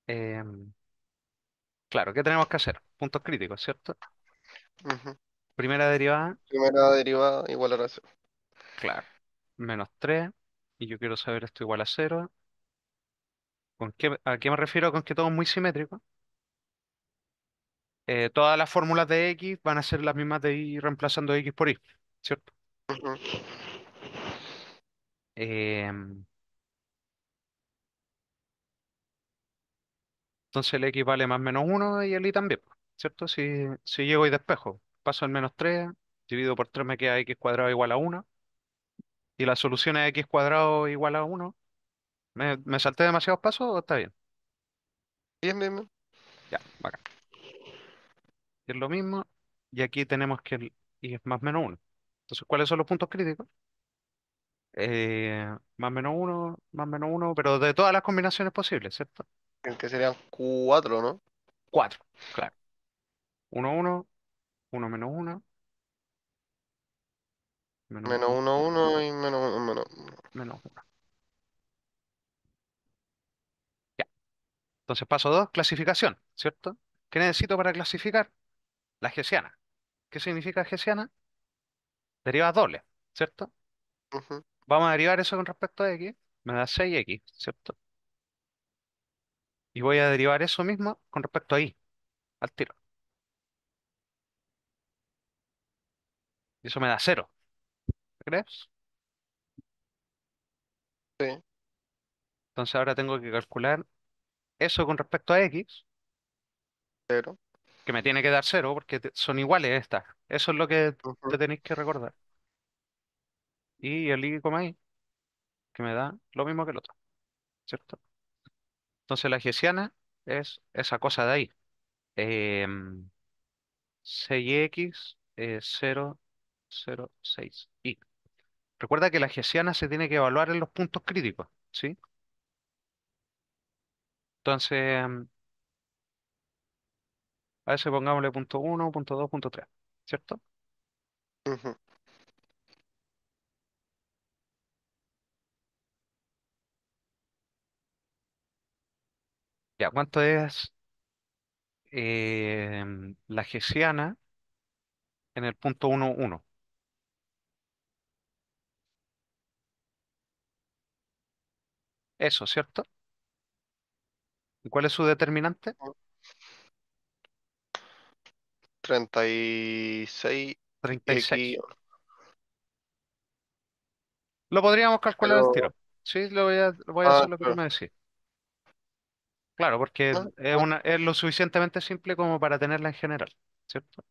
em, claro, ¿qué tenemos que hacer? Puntos críticos, ¿cierto? Ujú. Primera derivada, Primera derivada igual a cero. claro. Menos 3. Y yo quiero saber esto igual a cero. ¿A qué me refiero con que todo es muy simétrico? Todas las fórmulas de X van a ser las mismas de Y reemplazando X por Y, ¿cierto? Ujú. Em, entonces el X vale más menos uno y el Y también, ¿cierto? Si llego y despejo, paso el menos 3, divido por 3 me queda X cuadrado igual a uno. Y la solución es X cuadrado igual a uno. ¿Me salté demasiados pasos o está bien? Bien, bien, bien. Ya, bacán. Y es lo mismo. Y aquí tenemos que el Y es más menos uno. Entonces, ¿cuáles son los puntos críticos? Más menos uno, pero de todas las combinaciones posibles, ¿cierto? El que serían 4, ¿no? Cuatro, claro. Uno uno, uno menos uno, menos Menos uno, uno uno y menos uno menos. menos uno. Ya. Entonces, paso dos, clasificación, ¿cierto? ¿Qué necesito para clasificar? La hessiana. ¿Qué significa hessiana? Derivas dobles, ¿cierto? Ujú. Vamos a derivar eso con respecto a x. Me da 6x, ¿cierto? Y voy a derivar eso mismo con respecto a y, al tiro. Y eso me da cero, ¿crees? Sí, Entonces ahora tengo que calcular eso con respecto a x, cero. que me tiene que dar cero porque son iguales estas. Eso es lo que te Ujú. tenéis que recordar. Y el y, y, que me da lo mismo que el otro, ¿cierto? Entonces la hessiana es esa cosa de ahí. Em, 6x 0, 0, 6 y. Recuerda que la hessiana se tiene que evaluar en los puntos críticos, ¿sí? Entonces, a ese pongámosle punto uno, punto 2, punto 3, ¿cierto? Ujú. Ya, ¿cuánto es la hessiana en el punto uno, uno? Eso, ¿cierto? ¿Y cuál es su determinante? 36 36. X. Lo podríamos calcular al Pero. tiro. Sí, lo voy a Ah, hacer lo que tú claro. me decís. Claro, porque Ah, es bueno, es lo suficientemente simple como para tenerla en general, ¿cierto?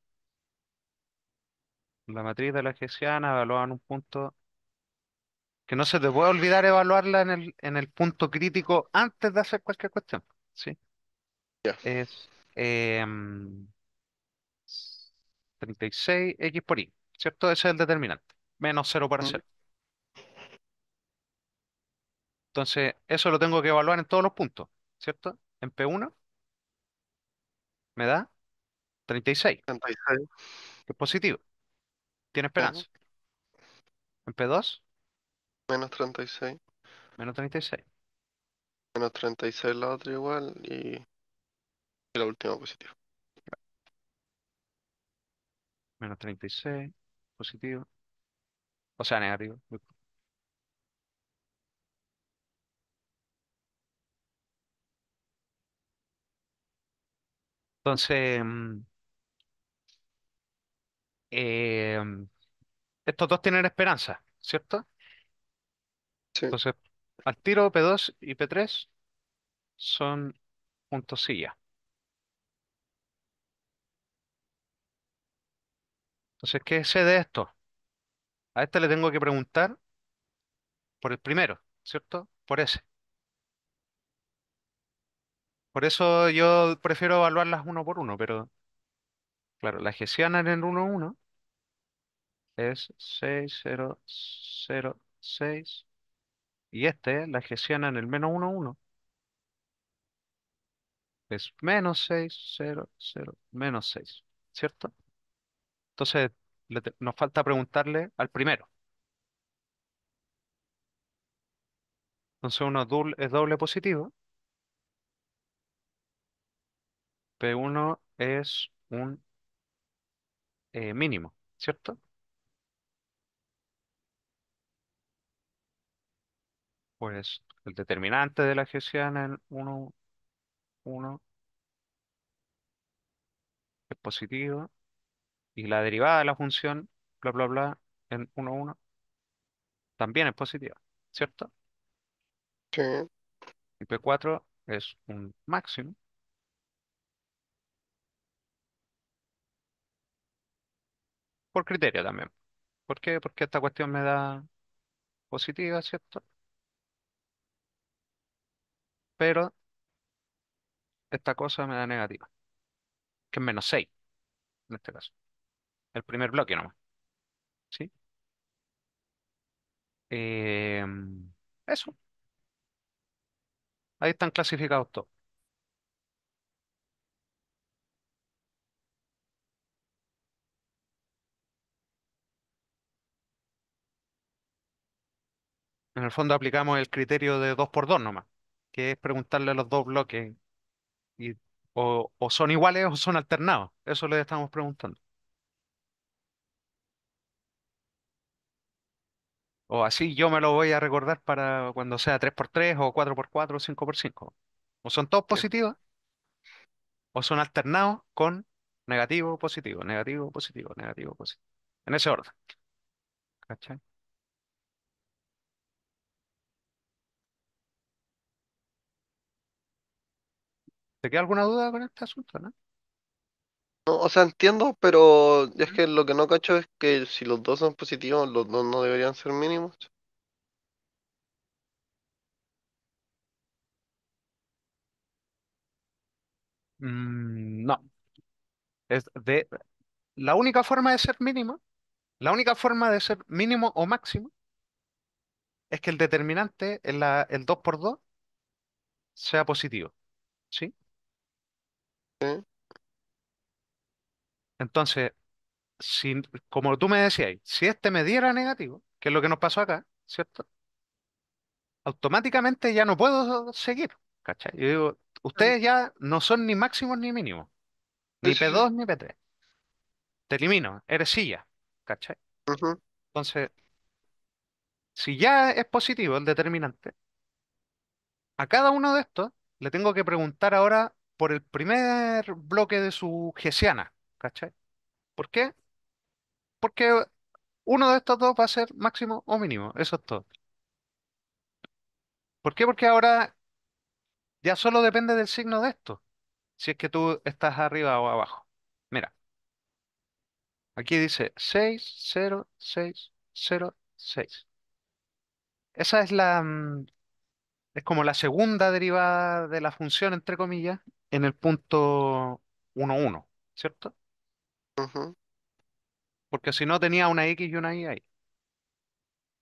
La matriz de la hessiana evaluada en un punto que no se te puede olvidar evaluarla en el punto crítico antes de hacer cualquier cuestión, ¿sí? ya. Es 36x por y, ¿cierto? Ese es el determinante. Menos cero para Ujú. cero. Entonces, eso lo tengo que evaluar en todos los puntos, ¿cierto? En P1 me da 36, 36 que es positivo, tiene ya. esperanza. En P2, Menos 36. menos 36, Menos 36 la otra igual. Y la última positiva. menos 36, positivo, o sea, negativo. Entonces, Eh, Estos dos tienen esperanza, ¿cierto? Sí. Entonces, al tiro P2 y P3 son puntos silla. Entonces, ¿qué sé de esto? A este le tengo que preguntar por el primero, ¿cierto? Por ese. Por eso yo prefiero evaluarlas uno por uno, pero claro, la hessiana en el 1, 1 es 6006 y este, la hessiana en el -1, 1 es -6006, ¿cierto? Entonces, nos falta preguntarle al primero. Entonces, uno es doble positivo. P1 es un mínimo, ¿cierto? Pues el determinante de la hessiana en 1, 1 es positivo y la derivada de la función, bla, bla, bla, en 1, 1 también es positiva, ¿cierto? Sí. Y P4 es un máximo por criterio también. ¿Por qué? Porque esta cuestión me da positiva, ¿cierto? Pero esta cosa me da negativa, que es -6 en este caso. El primer bloque nomás, ¿sí? Eso, ahí están clasificados todos. En el fondo aplicamos el criterio de 2 por 2 nomás, que es preguntarle a los dos bloques y, o son iguales o son alternados. Eso le estamos preguntando. O así yo me lo voy a recordar para cuando sea 3 por 3 o 4 por 4 o 5 por 5. O son todos Sí. positivos o son alternados con negativo, positivo, negativo, positivo, negativo, positivo. En ese orden. ¿Cachai? ¿Te queda alguna duda con este asunto, no? No, o sea, entiendo, pero es que lo que no cacho es que si los dos son positivos, los dos no deberían ser mínimos. No. Es de, la única forma de ser mínimo, la única forma de ser mínimo o máximo es que el determinante, el 2 por 2 sea positivo, ¿sí? Sí. Entonces, si, como tú me decías, si este me diera negativo, que es lo que nos pasó acá, ¿cierto? Automáticamente ya no puedo seguir, ¿cachai? Yo digo, ustedes ya no son ni máximos ni mínimos, Sí, ni sí, p sí. dos ni P3. Te elimino, eres silla, ¿cachai? Ujú. Entonces, si ya es positivo el determinante, a cada uno de estos le tengo que preguntar ahora por el primer bloque de su hesiana, ¿cachai? ¿Por qué? Porque uno de estos dos va a ser máximo o mínimo, eso es todo. ¿Por qué? Porque ahora ya solo depende del signo de esto, si es que tú estás arriba o abajo. Mira, aquí dice 6, 0, 6, 0, 6. Esa es es como la segunda derivada de la función, entre comillas, en el punto 1, 1, ¿cierto? Ujú. Porque si no tenía una X y una Y ahí.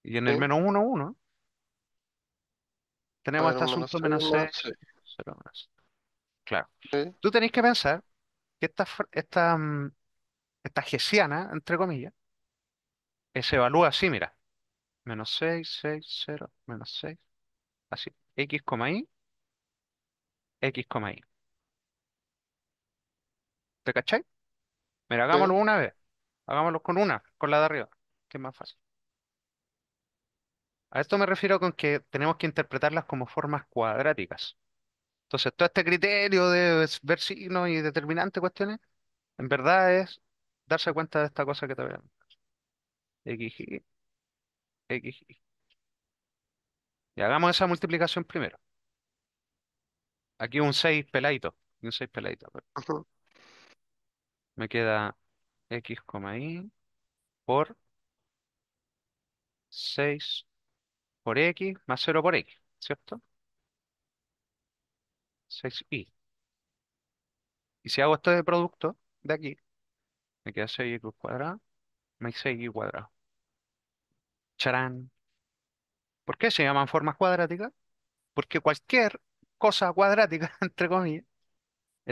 Y en el Sí. -1, 1 A tenemos ver, este menos asunto 6 más -6, 6. 0, menos. Claro. Sí, Tú tenés que pensar que esta hessiana, entre comillas, se evalúa así, mira. -6, 6, 0, -6, así. X, Y, X, Y. ¿Te cachai? Mira, hagámoslo sí. una vez. Hagámoslo con una, con la de arriba, que es más fácil. A esto me refiero con que tenemos que interpretarlas como formas cuadráticas. Entonces, todo este criterio de ver signos y determinantes cuestiones, en verdad es darse cuenta de esta cosa que te voy a x, y, x, y. Y hagamos esa multiplicación primero. Aquí un 6 peladito, y un 6 peladito. Ujú. Me queda x, y por 6 por x más 0 por x, ¿cierto? 6y. Y si hago esto de producto de aquí, me queda 6x cuadrado más 6y cuadrado. Charán. ¿Por qué se llaman formas cuadráticas? Porque cualquier cosa cuadrática, entre comillas,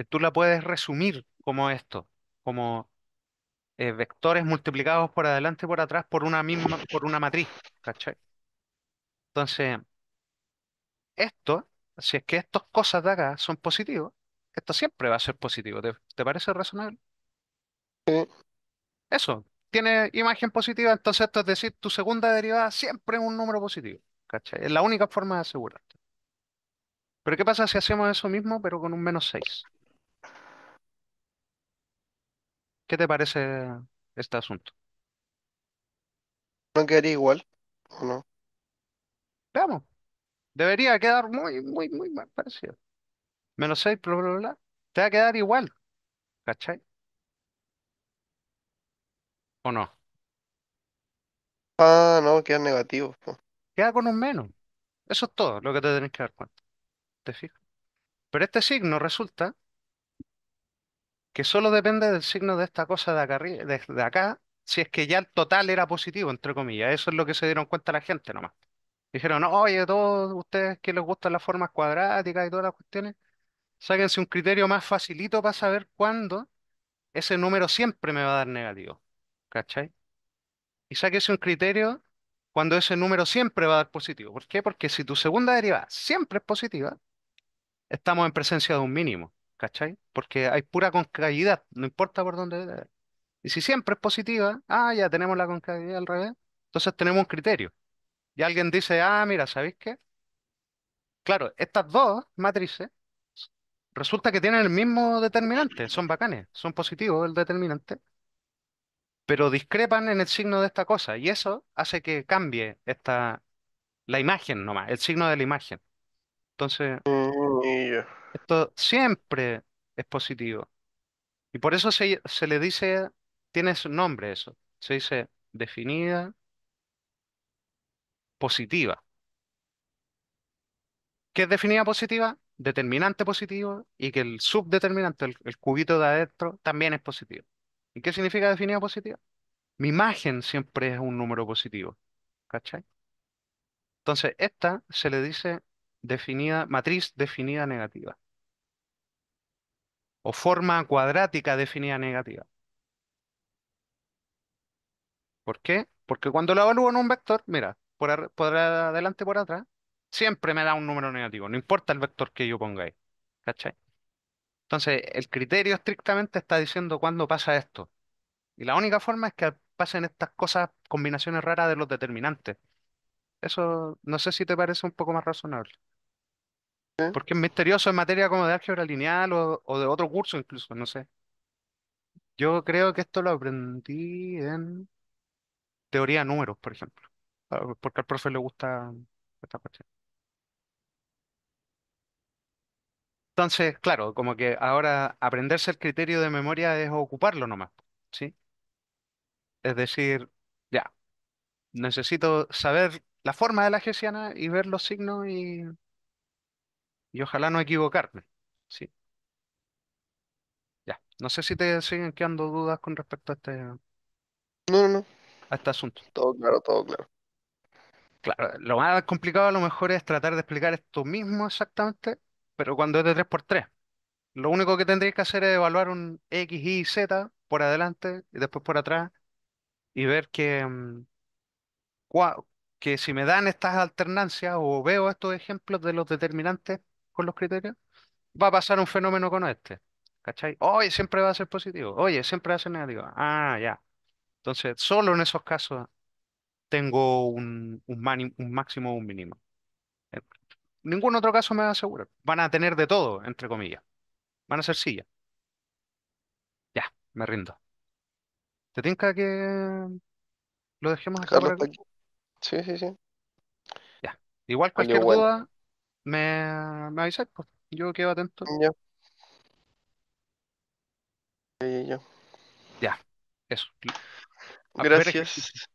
tú la puedes resumir como esto, como vectores multiplicados por adelante y por atrás por una misma, por una matriz, ¿cachai? Entonces, esto, si es que estas cosas de acá son positivos, esto siempre va a ser positivo. ¿Te parece razonable? Sí. Eso, tiene imagen positiva, entonces esto es decir, tu segunda derivada siempre es un número positivo, ¿cachai? Es la única forma de asegurarte. Pero ¿qué pasa si hacemos eso mismo, pero con un -6? ¿Qué te parece este asunto? ¿No quedaría igual? ¿O no? Veamos, debería quedar muy, muy, muy mal parecido. -6, bla, bla, bla, te va a quedar igual, ¿cachai? ¿O no? Ah, no, queda negativo, po. Queda con un menos. Eso es todo lo que te tenés que dar cuenta. ¿Te fijas? Pero este signo resulta que solo depende del signo de esta cosa de acá, de acá, si es que ya el total era positivo, entre comillas. Eso es lo que se dieron cuenta la gente nomás. Dijeron, no, oye, todos ustedes que les gustan las formas cuadráticas y todas las cuestiones, sáquense un criterio más facilito para saber cuándo ese número siempre me va a dar negativo. ¿Cachai? Y sáquese un criterio cuando ese número siempre va a dar positivo. ¿Por qué? Porque si tu segunda derivada siempre es positiva, estamos en presencia de un mínimo. ¿Cachai? Porque hay pura concavidad, no importa por dónde. Y si siempre es positiva, ya tenemos la concavidad al revés, entonces tenemos un criterio. Y alguien dice, mira, ¿sabéis qué? Claro, estas dos matrices resulta que tienen el mismo determinante, son bacanes, son positivos el determinante, pero discrepan en el signo de esta cosa, y eso hace que cambie la imagen nomás, el signo de la imagen. Entonces, Y ya. esto siempre es positivo. Y por eso se le dice, tiene su nombre eso, se dice definida positiva. ¿Qué es definida positiva? Determinante positivo y que el subdeterminante, el cubito de adentro, también es positivo. ¿Y qué significa definida positiva? Mi imagen siempre es un número positivo. ¿Cachai? Entonces, esta se le dice definida, matriz definida negativa o forma cuadrática definida negativa. ¿Por qué? Porque cuando lo evalúo en un vector, mira, por adelante y por atrás, siempre me da un número negativo, no importa el vector que yo ponga ahí. ¿Cachai? Entonces, el criterio estrictamente está diciendo cuándo pasa esto. Y la única forma es que pasen estas cosas, combinaciones raras de los determinantes. Eso no sé si te parece un poco más razonable. ¿Sí? Porque es misterioso en materia como de álgebra lineal o de otro curso incluso, no sé. Yo creo que esto lo aprendí en teoría de números, por ejemplo. Porque al profe le gusta esta cuestión. Entonces, claro, como que ahora aprenderse el criterio de memoria es ocuparlo nomás, ¿sí? Es decir, ya, necesito saber la forma de la hessiana y ver los signos y ojalá no equivocarme. Sí, ya. No sé si te siguen quedando dudas con respecto No, no, no. a este asunto. Todo claro, todo claro. Claro, lo más complicado a lo mejor es tratar de explicar esto mismo exactamente, pero cuando es de 3x3. Lo único que tendréis que hacer es evaluar un X, Y, Z por adelante y después por atrás y ver cua- que si me dan estas alternancias o veo estos ejemplos de los determinantes con los criterios, va a pasar un fenómeno con este. ¿Cachai? Oye, siempre va a ser positivo. Oye, siempre va a ser negativo. Ya. Entonces, solo en esos casos tengo un máximo o un mínimo. En ningún otro caso me va a asegurar. Van a tener de todo, entre comillas. Van a ser sillas. Ya, me rindo. ¿Te tinca que lo dejemos hasta Dejarlo por acá? hasta aquí. Sí, sí, sí. Ya. Igual Salió cualquier bueno. duda, me avisas, pues. Yo quedo atento. Ya, ya, ya, ya. Ya. Eso. Ver Gracias. ejercicio.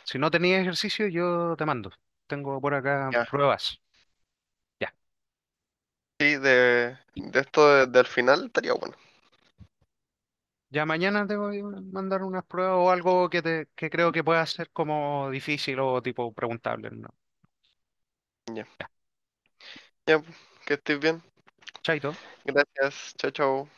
Si no tenías ejercicio, yo te mando. Tengo por acá Ya. pruebas. Ya. Sí, de esto del final estaría bueno. Ya mañana te voy a mandar unas pruebas o algo que creo que pueda ser como difícil o tipo preguntable, ¿no? Ya. Ya, que estés bien. Chaito. Gracias. Chao, chao.